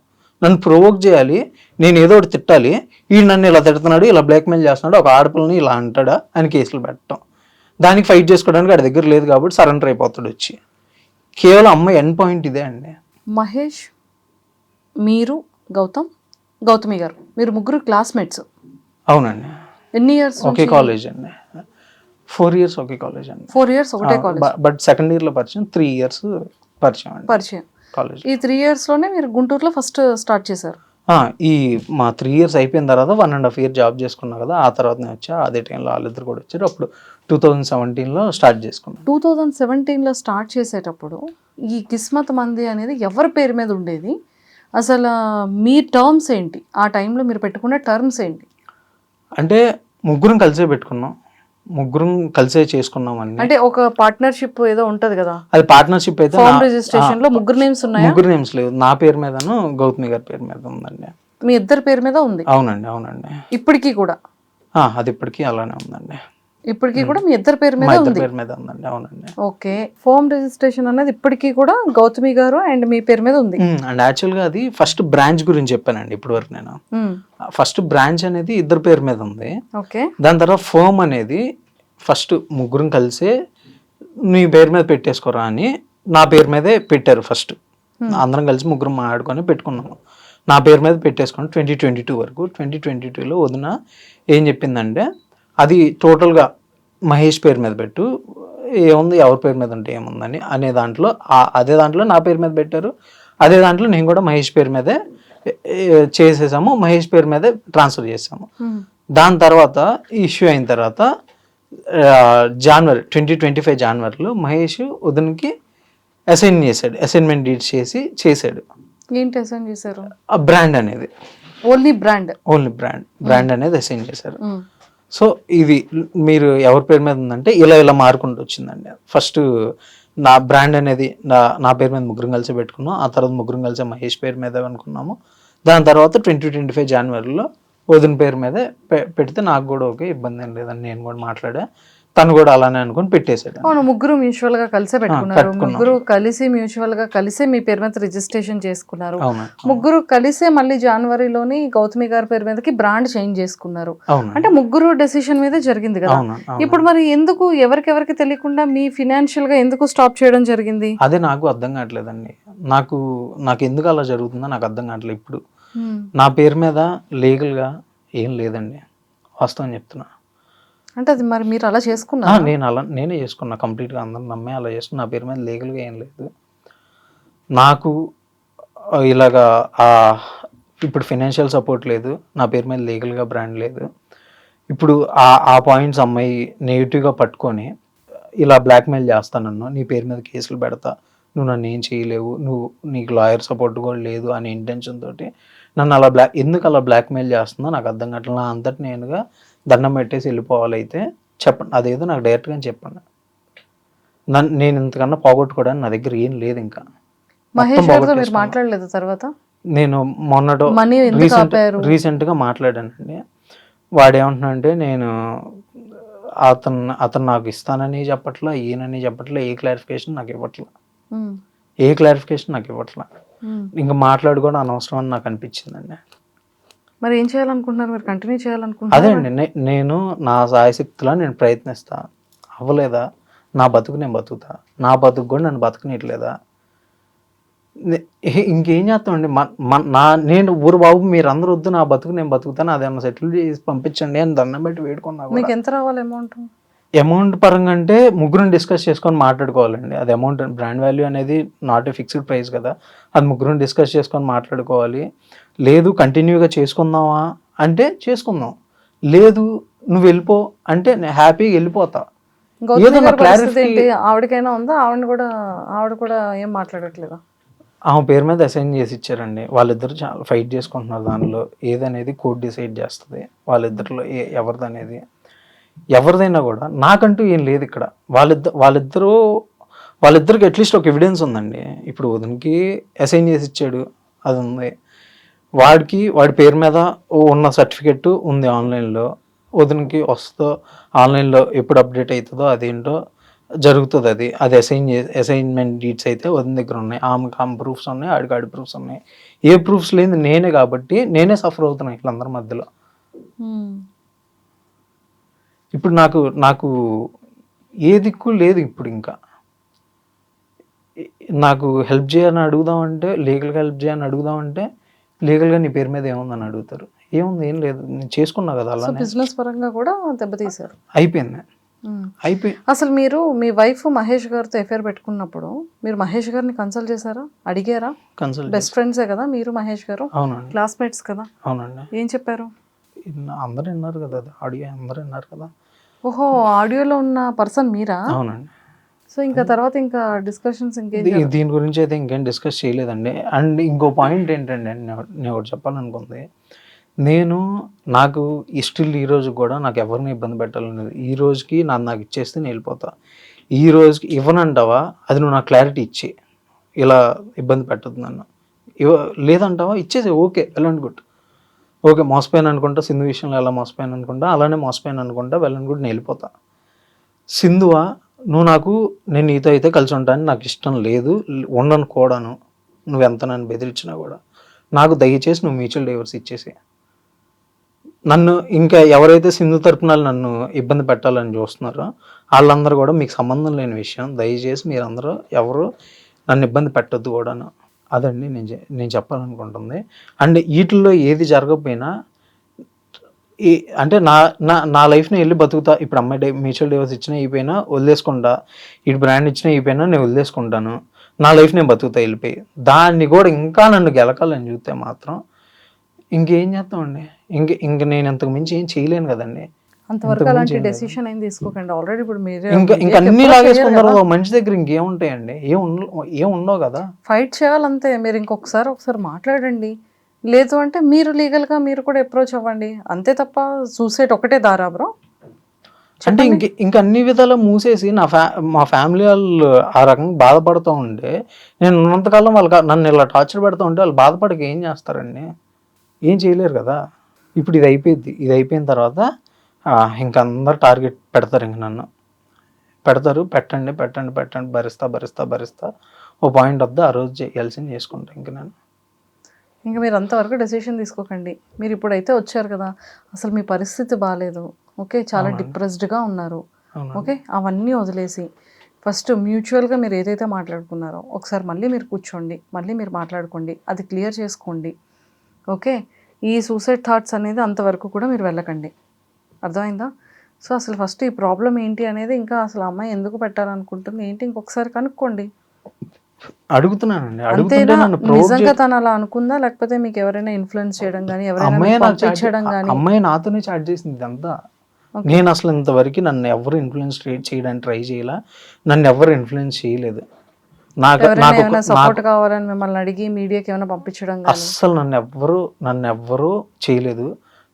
నన్ను ప్రొవోక్ చేయాలి, నేను ఏదో ఒకటి తిట్టాలి. వీడు నన్ను ఇలా తిడుతున్నాడు, ఇలా బ్లాక్మెయిల్ చేస్తున్నాడు, ఒక ఆడపిల్లని ఇలా అంటాడా అని కేసులు పెట్టడం. దానికి ఫైట్ చేసుకోవడానికి వాడి దగ్గర లేదు కాబట్టి సరెండర్ అయిపోతాడు వచ్చి. కేవలం అమ్మాయి ఎండ్ పాయింట్ ఇదే అండి. మహేష్, మీరు, గౌతమి గారు, మీరు ముగ్గురు క్లాస్మేట్స్? అవునండి. ఎన్ని ఇయర్స్? ఒకే కాలేజ్ అండి. 4 years ఒకే కాలేజ్ అండి. 4 years ఒకటే కాలేజ్. బట్ సెకండ్ ఇయర్లో పరిచయం, 3 years పరిచయం అండి పరిచయం. కాలేజ్. ఈ 3 ఇయర్స్‌లోనే మీరు గుంటూరులో ఫస్ట్ స్టార్ట్ చేశారు. ఈ మా 3 ఇయర్స్ అయిపోయిన తర్వాత 1.5 ఇయర్ జాబ్ చేసుకున్నా కదా, ఆ తర్వాత నేను వచ్చా. అదే టైంలో వాళ్ళిద్దరు కూడా వచ్చారు. అప్పుడు 2017లో స్టార్ట్ చేసుకున్నాను. 2017లో స్టార్ట్ చేసేటప్పుడు ఈ కిస్మత్ మంది అనేది ఎవరి పేరు మీద ఉండేది? అసలు మీ టర్మ్స్ ఏంటి? ఆ టైంలో మీరు పెట్టుకున్న టర్మ్స్ ఏంటి? అంటే ముగ్గురం కలిసే పెట్టుకున్నాం, ముగ్గురం కలిసే చేసుకున్నాం అన్ని. అంటే ఒక పార్ట్నర్‌షిప్ ఏదో ఉంటది కదా! అది పార్ట్నర్షిప్ అయితే ఫార్మ్ రిజిస్ట్రేషన్‌లో ముగ్గురు నేమ్స్ ఉన్నాయా? ముగ్గురు నేమ్స్ లేవు. నా పేరు మీదను గౌతమి గారి పేరు మీద ఉందండి. మీ ఇద్దరి పేరు మీద ఉంది. అవునండి, అవునండి. ఇప్పటికి కూడా? అది ఇప్పటికీ అలానే ఉందండి. ఇప్పటికి కూడా మీ ఇద్దరి పేరు మా మీద ఇద్దరి ఉంది. పేరు మీద ఉందండి. అవునండి. ఓకే. ఫార్మ్ రిజిస్ట్రేషన్ అనేది ఇప్పటికి కూడా గౌతమి గారు అండ్ మీ పేరు మీద ఉంది. అండ్ యాక్చువల్గా అది ఫస్ట్ బ్రాంచ్ గురించి చెప్పానండి ఇప్పుడు వరకు నేను. హ్మ్. ఫస్ట్ బ్రాంచ్ అనేది ఇద్దరు పేరు మీద ఉంది. ఓకే. దాని తర్వాత ఫర్మ్ అనేది ఫస్ట్ ముగ్గురం కలిసే నీ పేరు మీద పెట్టేసుకోరా అని నా పేరు మీదే పెట్టారు ఫస్ట్. అందరం కలిసి ముగ్గురం మాట్లాడుకొని పెట్టుకున్నాము. నా పేరు మీద పెట్టేసుకొని 2022 వరకు. 2022లో వదిన ఏం చెప్పిందంటే, అది టోటల్గా మహేష్ పేరు మీద పెట్టు, ఏముంది ఎవరి పేరు మీద ఉంటే ఏముందని అనే దాంట్లో అదే దాంట్లో నా పేరు మీద పెట్టారు. అదే దాంట్లో నేను కూడా మహేష్ పేరు మీదే చేసేసాము, మహేష్ పేరు మీదే ట్రాన్స్ఫర్ చేసాము. దాని తర్వాత ఇష్యూ అయిన తర్వాత జనవరి 2025 జనవరిలో మహేష్ వదినకి అసైన్మెంట్ డీడ్స్ చేశాడు. ఏంటి అసైన్ చేశారు? ఆ బ్రాండ్ అనేది, ఓన్లీ బ్రాండ్ బ్రాండ్ అనేది అసైన్ చేశారు. సో ఇది మీరు ఎవరి పేరు మీద ఉందంటే ఇలా మారుకుంటూ వచ్చిందండి. ఫస్ట్ నా బ్రాండ్ అనేది నా పేరు మీద ముగ్గురం కలిసి పెట్టుకున్నాం. ఆ తర్వాత ముగ్గురం కలిసి మహేష్ పేరు మీద అనుకున్నాము. దాని తర్వాత 2025 జనవరిలో వదిన పేరు మీద పెడితే నాకు కూడా ఓకే, ఇబ్బంది ఏం లేదని నేను కూడా మాట్లాడా. తను కూడా అలానే అనుకుని పెట్టేశాడు. అవును, ముగ్గురు మ్యూచువల్ గా కలిసే పెట్టుకున్నారు. ముగ్గురు కలిసి మ్యూచువల్ గా కలిసే మీ పేరు మీద రిజిస్ట్రేషన్ చేసుకున్నారు. ముగ్గురు కలిసే మళ్ళీ జనవరిలోని గౌతమి గారి పేరు మీదకి బ్రాండ్ చేంజ్ చేసుకున్నారు. అంటే ముగ్గురు డెసిషన్ మీదే జరిగింది కదా. ఇప్పుడు మరి ఎందుకు ఎవరికి తెలియకుండా మీ ఫినాన్షియల్ గా ఎందుకు స్టాప్ చేయడం జరిగింది? అదే నాకు అర్థం కావట్లేదండి. నాకు ఎందుకు అలా జరుగుతుందో నాకు అర్థం కావట్లేదు. ఇప్పుడు నా పేరు మీద లీగల్ గా ఏం లేదండి, వాస్తవం చెప్తున్నా. అంటే అది మరి మీరు అలా చేసుకున్నారు? నేనే చేసుకున్నా కంప్లీట్గా, అందరం నమ్మే అలా చేసుకున్నా. నా పేరు మీద లీగల్గా ఏం లేదు. నాకు ఇలాగా ఇప్పుడు ఫైనాన్షియల్ సపోర్ట్ లేదు, నా పేరు మీద లీగల్గా బ్రాండ్ లేదు. ఇప్పుడు ఆ పాయింట్స్ అమ్మాయి నెగిటివ్గా పట్టుకొని ఇలా బ్లాక్మెయిల్ చేస్తానన్ను, నీ పేరు మీద కేసులు పెడతా, నువ్వు నన్ను ఏం చేయలేవు, నీకు లాయర్ సపోర్ట్ కూడా లేదు అనే ఇంటెన్షన్ తోటి నన్ను ఎందుకు అలా బ్లాక్మెయిల్ చేస్తుందో నాకు అర్థం కావట్లేదు. నా అంతటి నేనుగా దండం పెట్టేసి వెళ్ళిపోవాలైతే చెప్పండి, అదేదో నాకు డైరెక్ట్గా చెప్పండి. నేను ఇంతకన్నా పోగొట్టుకోవడానికి నా దగ్గర ఏం లేదు. ఇంకా మహేష్ గారితో మీరు మాట్లాడలేదు తర్వాత? నేను మొన్నటో రీసెంట్గా మాట్లాడానండి. వాడేమంటున్నా అంటే, నేను అతను నాకు ఇస్తానని చెప్పట్లా, ఈయనని చెప్పట్లా, ఏ క్లారిఫికేషన్ నాకు ఇవ్వట్లా. ఇంకా మాట్లాడుకోవడం అనవసరం అని నాకు అనిపించిందండి. మరి ఏం చేయాలనుకుంటున్నారు మీరు? కంటిన్యూ చేయాలనుకుంటున్నారు? అదే అండి, నేను నా సాయశక్తిలో నేను ప్రయత్నిస్తా. అవ్వలేదా, నా బతుకు నేను బతుకుతా. నా బతుకు కూడా నన్ను బతుకునిట్లేదా, ఇంకేం చేస్తామండి. నేను ఊరు బాబు మీరు అందరూ వద్దు, నా బతుకు నేను బతుకుతాను, అదేమన్నా సెటిల్ చేసి పంపించండి అని దండం పెట్టి వేడుకున్నా. మీకు ఎంత రావాలి అమౌంట్? అమౌంట్ పరంగా అంటే ముగ్గురం డిస్కస్ చేసుకొని మాట్లాడుకోవాలండి. అది అమౌంట్, బ్రాండ్ వాల్యూ అనేది నాట్ ఏ ఫిక్స్డ్ ప్రైస్ కదా, అది ముగ్గురం డిస్కస్ చేసుకొని మాట్లాడుకోవాలి. లేదు కంటిన్యూగా చేసుకుందామా అంటే చేసుకుందాం, లేదు నువ్వు వెళ్ళిపో అంటే నేను హ్యాపీగా వెళ్ళిపోతా. ఆవిడకైనా ఉందా? ఆవిడ కూడా ఏం మాట్లాడట్లేదా? ఆమె పేరు మీద అసైన్ చేసి ఇచ్చారండి. వాళ్ళిద్దరు చాలా ఫైట్ చేసుకుంటున్నారు. దానిలో ఏదనేది కోర్ట్ డిసైడ్ చేస్తుంది. వాళ్ళిద్దరిలో ఎవరిదైనా కూడా నాకంటూ ఏం లేదు ఇక్కడ. వాళ్ళిద్దరికి అట్లీస్ట్ ఒక ఎవిడెన్స్ ఉందండి. ఇప్పుడు వదినకి అసైన్ చేసి ఇచ్చాడు, అది ఉంది. వాడి పేరు మీద ఉన్న సర్టిఫికెట్ ఉంది ఆన్లైన్లో. వదినకి వస్తుందో ఆన్లైన్లో ఎప్పుడు అప్డేట్ అవుతుందో అదేంటో జరుగుతుంది. అది అసైన్మెంట్ డీట్స్ అయితే వదిన దగ్గర ఉన్నాయి. ఆమె ప్రూఫ్స్ ఉన్నాయి, ఆడి ప్రూఫ్స్ ఉన్నాయి. ఏ ప్రూఫ్స్ లేదు నేనే, కాబట్టి నేనే సఫర్ అవుతున్నాను వీళ్ళందరి మధ్యలో. ఇప్పుడు నాకు ఏ దిక్కు లేదు. ఇప్పుడు ఇంకా నాకు హెల్ప్ చేయాలని అడుగుదామంటే, లీగల్గా హెల్ప్ చేయాలని అడుగుదామంటే, లీగల్గా నీ పేరు మీద ఏముందని అడుగుతారు. ఏముంది, ఏం లేదు, నేను చేసుకున్నా కదా. అలా బిజినెస్ పరంగా కూడా దెబ్బతీశారు. అయిపోయింది. అయిపోయి అసలు మీరు మీ వైఫ్ మహేష్ గారితో ఎఫ్ఐఆర్ పెట్టుకున్నప్పుడు మీరు మహేష్ గారిని కన్సల్ట్ చేశారా, అడిగారా? కన్సల్ట్ బెస్ట్ ఫ్రెండ్సే కదా మీరు మహేష్ గారు, అవునండి క్లాస్మేట్స్ కదా, అవునండి ఏం చెప్పారు? అందరూ విన్నారు కదా, అది ఆడియో అందరూ విన్నారు కదా. ఓహో, ఆడియోలో ఉన్న పర్సన్ మీరా? అవునండి. సో ఇంకా తర్వాత ఇంకా డిస్కషన్స్ ఇంకేం దీని గురించి అయితే ఇంకేం డిస్కస్ చేయలేదండి. అండ్ ఇంకో పాయింట్ ఏంటంటే నేను ఒకటి చెప్పాలనుకుంది, నాకు స్టిల్ ఈ రోజు కూడా నాకు ఎవరిని ఇబ్బంది పెట్టాలని లేదు. ఈ రోజుకి నాకు ఇచ్చేస్తే నేను వెళ్ళిపోతా. ఈ రోజుకి ఇవ్వనంటావా, అది నువ్వు నాకు క్లారిటీ ఇచ్చి ఇలా ఇబ్బంది పెట్టద్దు నన్ను, లేదంటావా ఇచ్చేసి okay well and good. Okay మోసపోయాను అనుకుంటా, సింధు విషయంలో ఎలా మోసపోయాను అనుకుంటా అలానే మోసపోయాను అనుకుంటా, వెల్ అండ్ గుడ్ నేను వెళ్ళిపోతా. సింధువా నేను నీతో అయితే కలిసి ఉంటాను, నాకు ఇష్టం లేదు, ఉండను కూడాను, నువ్వెంత నన్ను బెదిరించినా కూడా నాకు దయచేసి నువ్వు మ్యూచువల్ డైవర్స్ ఇచ్చేసి. నన్ను ఇంకా ఎవరైతే సింధు తరపున నన్ను ఇబ్బంది పెట్టాలని చూస్తున్నారో వాళ్ళందరూ కూడా మీకు సంబంధం లేని విషయం, దయచేసి మీరందరూ ఎవరు నన్ను ఇబ్బంది పెట్టద్దు కూడాను. అదండి నేను చెప్పాలనుకుంటుంది. అండ్ వీటిల్లో ఏది జరగకపోయినా అంటే నా లైఫ్ని వెళ్ళి బతుకుతా. ఇప్పుడు అమ్మాయి మ్యూచువల్ డివోర్స్ ఇచ్చినా అయిపోయినా వదిలేసుకుంటా, ఇటు బ్రాండ్ ఇచ్చినా అయిపోయినా నేను వదిలేసుకుంటాను, నా లైఫ్ నేను బతుకుతా వెళ్ళిపోయి. దాన్ని కూడా ఇంకా నన్ను గెలకాలని చూస్తే మాత్రం ఇంకేం చేస్తామండి. ఇంక నేను ఇంతకు మించి ఏం చేయలేను కదండి. అంతవరకు అలాంటి డెసిషన్ ఏం తీసుకోకండి. ఆల్రెడీ ఇప్పుడు మీరే ఇంకా అన్ని లాగేసుకున్న తర్వాత మనిషి దగ్గర ఇంకేముంటాయండి, ఏం ఉండవు కదా. ఫైట్ చేయాలంతే. మీరు ఒకసారి మాట్లాడండి, లేదు అంటే మీరు లీగల్గా మీరు కూడా అప్రోచ్ అవ్వండి, అంతే తప్ప సూసైడ్ ఒకటే దారా బ్రో. అంటే ఇంక అన్ని విధాలు మూసేసి మా ఫ్యామిలీ వాళ్ళు ఆ రకంగా బాధపడుతూ ఉంటే, నేను ఉన్నంతకాలం నన్ను ఇలా టార్చర్ పెడుతూ ఉంటే వాళ్ళు బాధపడక ఏం చేస్తారండి, ఏం చేయలేరు కదా. ఇప్పుడు ఇది అయిపోయిన తర్వాత ఇంక అందరు టార్గెట్ పెడతారు, ఇంక నన్ను పెడతారు. పెట్టండి భరిస్తా ఓ పాయింట్ వద్ద ఆ రోజు చేయాల్సింది చేసుకుంటా. ఇంకా మీరు అంతవరకు డెసిషన్ తీసుకోకండి. మీరు ఇప్పుడైతే వచ్చారు కదా, అసలు మీ పరిస్థితి బాగాలేదు, ఓకే, చాలా డిప్రెస్డ్గా ఉన్నారు, ఓకే, అవన్నీ వదిలేసి ఫస్ట్ మ్యూచువల్గా మీరు ఏదైతే మాట్లాడుకున్నారో ఒకసారి మళ్ళీ మీరు కూర్చోండి, మళ్ళీ మీరు మాట్లాడుకోండి, అది క్లియర్ చేసుకోండి, ఓకే. ఈ సూసైడ్ థాట్స్ అనేది అంతవరకు కూడా మీరు వెళ్ళకండి, అర్థమైందా? సో అసలు ఫస్ట్ ఈ ప్రాబ్లం ఏంటి అనేది, ఇంకా అసలు అమ్మాయి ఎందుకు పెట్టాలనుకుంటుంది ఏంటి, ఇంకొకసారి కనుక్కోండి. అడుగుతున్నానండి, అంతేనా? నిజంగా తను అలా అనుకుందా, లేకపోతే మీకు ఎవరైనా ఇన్ఫ్లుయెన్స్ చేయడం కానీ, ఎవరైనా పంపించడం కానీ? అమ్మాయి నాతోనే చాట్ చేసింది ఇదంతా. నేను అసలు ఇంతవరకు నన్ను ఎవరు ఇన్ఫ్లుయెన్స్ చేయడానికి ట్రై చేయాల, నన్ను ఎవరు ఇన్ఫ్లుయెన్స్ చేయలేదు. నాకు సపోర్ట్ కావాలని మిమ్మల్ని అడిగి మీడియాకి ఏమైనా పంపించడం కానీ? అస్సలు నన్ను ఎవ్వరు చేయలేదు.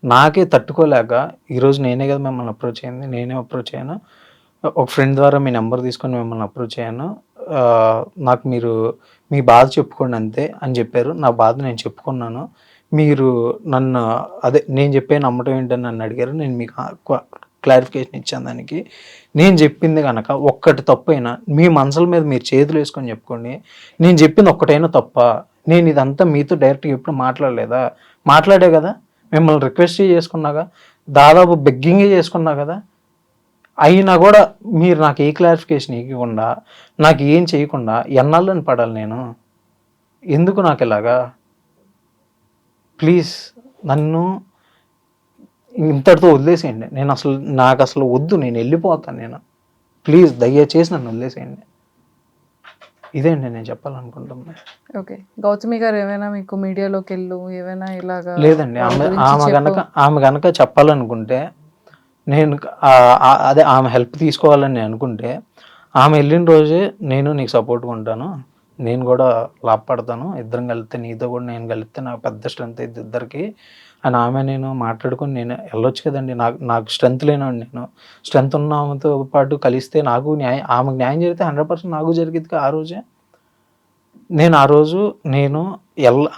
నాకే తట్టుకోలేక ఈరోజు నేనే కదా మిమ్మల్ని అప్రోచ్ అయ్యింది, నేనే అప్రోచ్ అయ్యాను. ఒక ఫ్రెండ్ ద్వారా మీ నెంబర్ తీసుకొని మిమ్మల్ని అప్రోచ్ అయ్యాను. నాకు మీరు మీ బాధ చెప్పుకోండి అంతే అని చెప్పారు. నా బాధ నేను చెప్పుకున్నాను. మీరు నన్ను నేను చెప్పే నమ్మటం ఏంటని నన్ను అడిగారు. నేను మీకు క్లారిఫికేషన్ ఇచ్చాను దానికి. నేను చెప్పింది కనుక ఒక్కటి తప్పైనా మీ మనసుల మీద మీరు చేతులు వేసుకొని చెప్పుకోండి. నేను చెప్పింది ఒక్కటైనా తప్ప, నేను ఇదంతా మీతో డైరెక్ట్గా ఎప్పుడు మాట్లాడలేదా? మాట్లాడే కదా, మిమ్మల్ని రిక్వెస్ట్ చేసుకున్నాగా, దాదాపు బెగ్గింగే చేసుకున్నా కదా. అయినా కూడా మీరు నాకు ఏ క్లారిఫికేషన్ ఇవ్వకుండా, నాకు ఏం చేయకుండా ఎన్నాళ్ళని పడాలి నేను? ఎందుకు నాకు ఇలాగా? ప్లీజ్ నన్ను ఇంతటితో వదిలేసేయండి. నాకు అసలు వద్దు, నేను వెళ్ళిపోతాను. ప్లీజ్ దయచేసి నన్ను వదిలేసేయండి. ఇదేంటి నేను చెప్పాలనుకుంటున్నా. ఓకే, గౌతమి గారు ఏమైనా మీకు మీడియాలోకి ఏమైనా ఇలాగా? లేదండి, ఆమె గనక చెప్పాలనుకుంటే, నేను ఆమె హెల్ప్ తీసుకోవాలని నేను అనుకుంటే, ఆమె వెళ్ళిన రోజే నేను నీకు సపోర్ట్గా ఉంటాను, నేను కూడా లాభపడతాను, ఇద్దరం కలిస్తే, నీతో కూడా నేను కలిస్తే నాకు పెద్ద స్ట్రెంత్ అయితే ఇద్దరికి అని నేను మాట్లాడుకొని నేను వెళ్ళొచ్చు కదండి. నాకు స్ట్రెంత్ లేనండి, నేను స్ట్రెంత్ ఉన్న ఆమెతో పాటు కలిస్తే ఆమెకు న్యాయం జరిగితే 100% నాకు జరిగింది. ఆ రోజే ఆ రోజు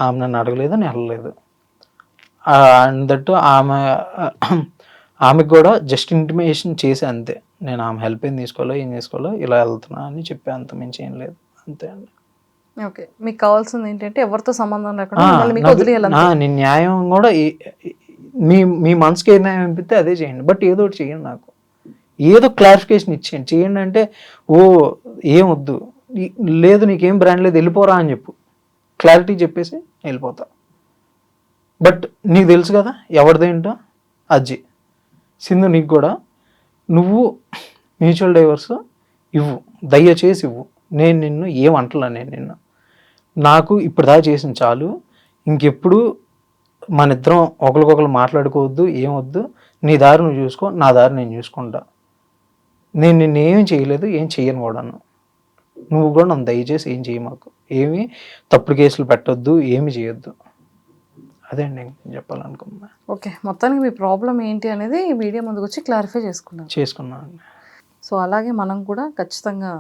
ఆమె నన్ను అడగలేదు, నేను వెళ్ళలేదు. అందట్టు ఆమెకు కూడా జస్ట్ ఇంటిమేషన్ చేసి అంతే, నేను ఆమె హెల్ప్ ఏం తీసుకోవాలో ఇలా వెళ్తున్నా అని చెప్పి, అంత మించి ఏం లేదు, అంతే అండి. ఓకే, మీకు కావాల్సింది ఏంటంటే ఎవరితో సంబంధం లేకుండా నేను న్యాయం కూడా మీ మనసుకి ఏ న్యాయం అనిపిస్తే అదే చేయండి, బట్ ఏదో ఒకటి చేయండి, నాకు ఏదో క్లారిఫికేషన్ చేయండి. అంటే ఏం వద్దు, లేదు నీకేం బ్రాండ్ లేదు వెళ్ళిపోరా అని చెప్పు, క్లారిటీ చెప్పేసి వెళ్ళిపోతా. బట్ నీకు తెలుసు కదా ఎవరిదేంటో, అజ్జి సింధు, నీకు కూడా నువ్వు మ్యూచువల్ డైవర్స్ ఇవ్వు, దయచేసి ఇవ్వు. నేను నిన్ను ఏమంటలా, నేను నిన్ను నాకు ఇప్పుడు దాకా చేసిన చాలు, ఇంకెప్పుడు మన ఇద్దరం ఒకరికొకరు మాట్లాడుకోవద్దు, ఏమొద్దు. నీ దారి నువ్వు చూసుకో, నా దారి నేను చూసుకుంటా. నేను నిన్ను ఏం చేయలేదు, ఏం చెయ్యను కూడాను. నువ్వు కూడా నన్ను దయచేసి ఏం చేయ, మాకు ఏమి తప్పుడు కేసులు పెట్టొద్దు, ఏమి చేయొద్దు. అదే అండి నేను చెప్పాలనుకున్నా. ఓకే, మొత్తానికి మీ ప్రాబ్లం ఏంటి అనేది ఈ వీడియో ముందుకు వచ్చి క్లారిఫై చేసుకున్నాను. సో అలాగే మనం కూడా ఖచ్చితంగా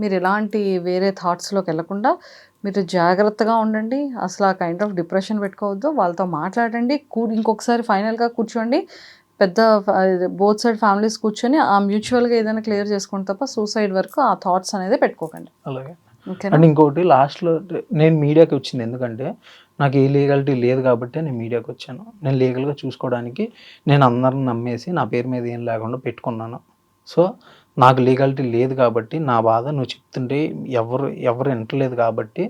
మీరు ఎలాంటి వేరే థాట్స్లోకి వెళ్ళకుండా మీరు జాగ్రత్తగా ఉండండి. అసలు ఆ కైండ్ ఆఫ్ డిప్రెషన్ పెట్టుకోవద్దు. వాళ్ళతో మాట్లాడండి, ఇంకొకసారి ఫైనల్గా కూర్చోండి, పెద్ద బోత్ సైడ్ ఫ్యామిలీస్ కూర్చొని ఆ మ్యూచువల్గా ఏదైనా క్లియర్ చేసుకోండి తప్ప సూసైడ్ వరకు ఆ థాట్స్ అనేది పెట్టుకోకండి. అలాగే. అండ్ ఇంకోటి లాస్ట్లో నేను మీడియాకి వచ్చింది ఎందుకంటే నాకు ఏ లీగాలిటీ లేదు కాబట్టి నేను మీడియాకి వచ్చాను. నేను లీగల్గా చూసుకోవడానికి నేను అందరిని నమ్మేసి నా పేరు మీద ఏం లేకుండా పెట్టుకున్నాను. సో నాకు లీగాలిటీ లేదు కాబట్టి నా బాధ నువ్వు చెప్తుంటే ఎవరు వింటలేదు కాబట్టి,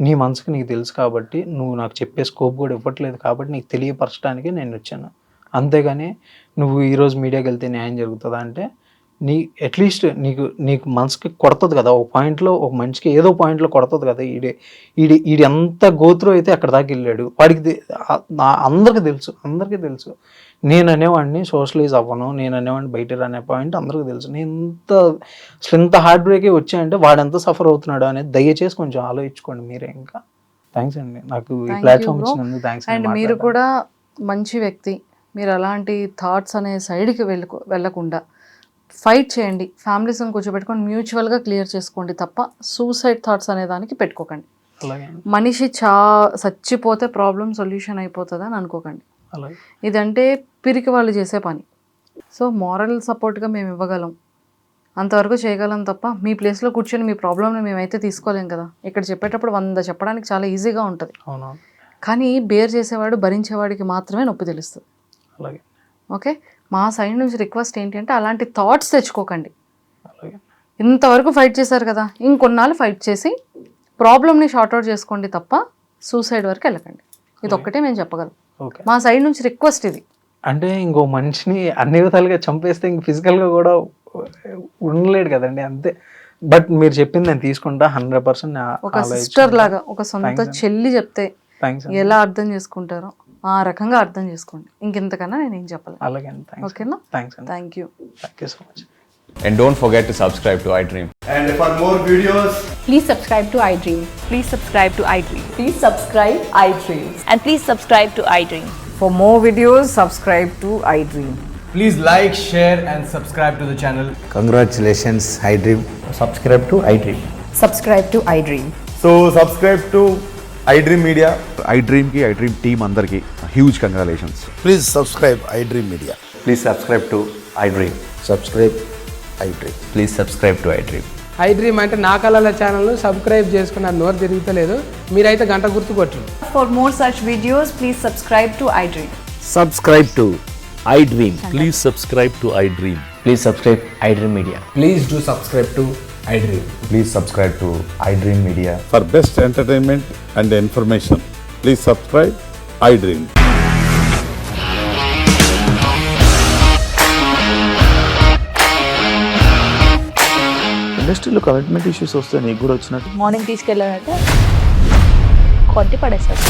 నీ మనసుకి నీకు తెలుసు కాబట్టి, నువ్వు నాకు చెప్పే స్కోప్ కూడా ఇవ్వట్లేదు కాబట్టి నీకు తెలియపరచడానికి నేను వచ్చాను. అంతేగాని నువ్వు ఈరోజు మీడియాకి వెళ్తే న్యాయం జరుగుతుందా అంటే, అట్లీస్ట్ నీకు మనసుకి కొడుతుంది కదా, ఒక పాయింట్లో ఒక మనిషికి ఏదో పాయింట్లో కొడుతుంది కదా. ఈడి ఎంత గోత్రో అయితే అక్కడ దాకా వెళ్ళాడు, వాడికి అందరికీ తెలుసు. నేను అనేవాడిని సోషలైజ్ అవ్వను, నేను అనేవాడిని బయట అనే పాయింట్ అందరికీ తెలుసు. నేను ఇంత హార్ట్ బ్రేకే వచ్చాయంటే వాడు ఎంత సఫర్ అవుతున్నాడు అనేది దయచేసి కొంచెం ఆలోచించుకోండి మీరే. ఇంకా థ్యాంక్స్ అండి నాకు ఈ ప్లాట్ఫామ్ ఇచ్చినందుకు. థ్యాంక్స్. అండ్ మీరు కూడా మంచి వ్యక్తి, మీరు అలాంటి థాట్స్ అనే సైడ్కి వెళ్ళకుండా ఫైట్ చేయండి, ఫ్యామిలీస్ని కూర్చోబెట్టుకొని మ్యూచువల్గా క్లియర్ చేసుకోండి తప్ప సూసైడ్ థాట్స్ అనే దానికి పెట్టుకోకండి. మనిషి చచ్చిపోతే ప్రాబ్లం సొల్యూషన్ అయిపోతుంది అని అనుకోకండి. ఇదంటే పిరికి వాళ్ళు చేసే పని. సో మారల్ సపోర్ట్గా మేము ఇవ్వగలం, అంతవరకు చేయగలం తప్ప మీ ప్లేస్లో కూర్చొని మీ ప్రాబ్లమ్ని మేమైతే తీసుకోలేం కదా. ఇక్కడ చెప్పేటప్పుడు 100 చెప్పడానికి చాలా ఈజీగా ఉంటుంది, కానీ బేర్ చేసేవాడు భరించేవాడికి మాత్రమే నొప్పి తెలుస్తుంది. ఓకే, మా సైడ్ నుంచి రిక్వెస్ట్ ఏంటి అంటే అలాంటి థాట్స్ తెచ్చుకోకండి. ఇంతవరకు ఫైట్ చేశారు కదా, ఇంకొన్నాళ్ళు ఫైట్ చేసి ప్రాబ్లమ్ని షార్ట్అవుట్ చేసుకోండి తప్ప సూసైడ్ వరకు వెళ్ళకండి. ఇది ఒక్కటే మేము చెప్పగలం. మా సైడ్ నుంచి రిక్వెస్ట్ ఇది. అంటే ఇంకో మనిషిని అన్ని విధాలుగా చంపేస్తే ఇంక ఫిజికల్గా కూడా ఉండలేడు కదండి, అంతే. బట్ మీరు చెప్పింది నేను తీసుకుంటా 100%. ఒక సిస్టర్ లాగా, ఒక సొంత చెల్లి చెప్తే ఎలా అర్థం చేసుకుంటారో ఆ రకంగా అర్థం చేసుకోండి. ఇంకెంతకన్నా నేను ఏం చెప్పాలి. అలాగే, ఓకేనా? Thank you so much. And don't forget to subscribe to iDream. And for more videos, please subscribe to iDream. Please subscribe to iDream. Please subscribe iDream. And please subscribe to iDream. For more videos, subscribe to iDream. please like, share and subscribe to the channel. Congratulations, iDream. Subscribe to iDream. Subscribe to iDream. So subscribe to iDream Media. iDream ki iDream team andarki huge congratulations. Please subscribe iDream Media. Please subscribe to iDream. Subscribe iDream. Please subscribe to iDream. iDream అంటే నా కళల channel subscribe చేసుకున్న నోరు తిరుగుతలేదు, మీరైతే గంట గుర్తు కొట్టండి. For more such videos, please subscribe to iDream. Subscribe to iDream. Please subscribe to iDream. Please subscribe iDream Media. Please do subscribe to iDream. Please subscribe to iDream Media. For best entertainment and information, please subscribe iDream. ఇండస్ట్రీలో commitment issues వస్తే నీకు కూడా వచ్చినట్టు morning తీసుకెళ్ళాడంటే కొట్టి పడేస్తాడు.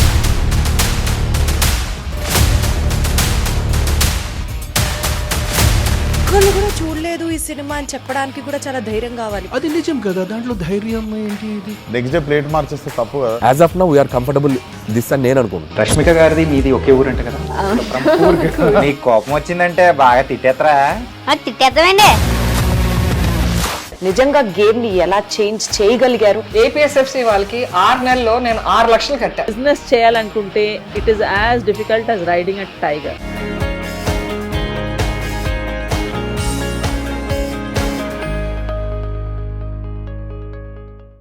ఒక్కళ్ళు కూడా చూడలేదు ఈ సినిమా అని చెప్పడానికి కూడా చాలా ధైర్యం కావాలి. అది నిజం కదా, దాంట్లో ధైర్యం ఏంటి? నెక్స్ట్ డే ప్లేట్ మార్చేస్తే తప్పు కదా. As of now, we are comfortable this అని నేను అనుకుంటున్నాను. రష్మిక గారిది మీది ఒకే ఊరంట కదా. నీకు కోపం వచ్చిందంటే బాగా తిట్టేత్తరా? తిట్టేద్దామండి. నిజంగా గేమ్ ని ఎలా చేంజ్ చేయగలిగారు? APSFC వాళ్ళకి 6 నెలల్లో నేను 6 లక్షలు కట్టా. బిజినెస్ చేయాలనుకుంటే it is as difficult as riding a tiger.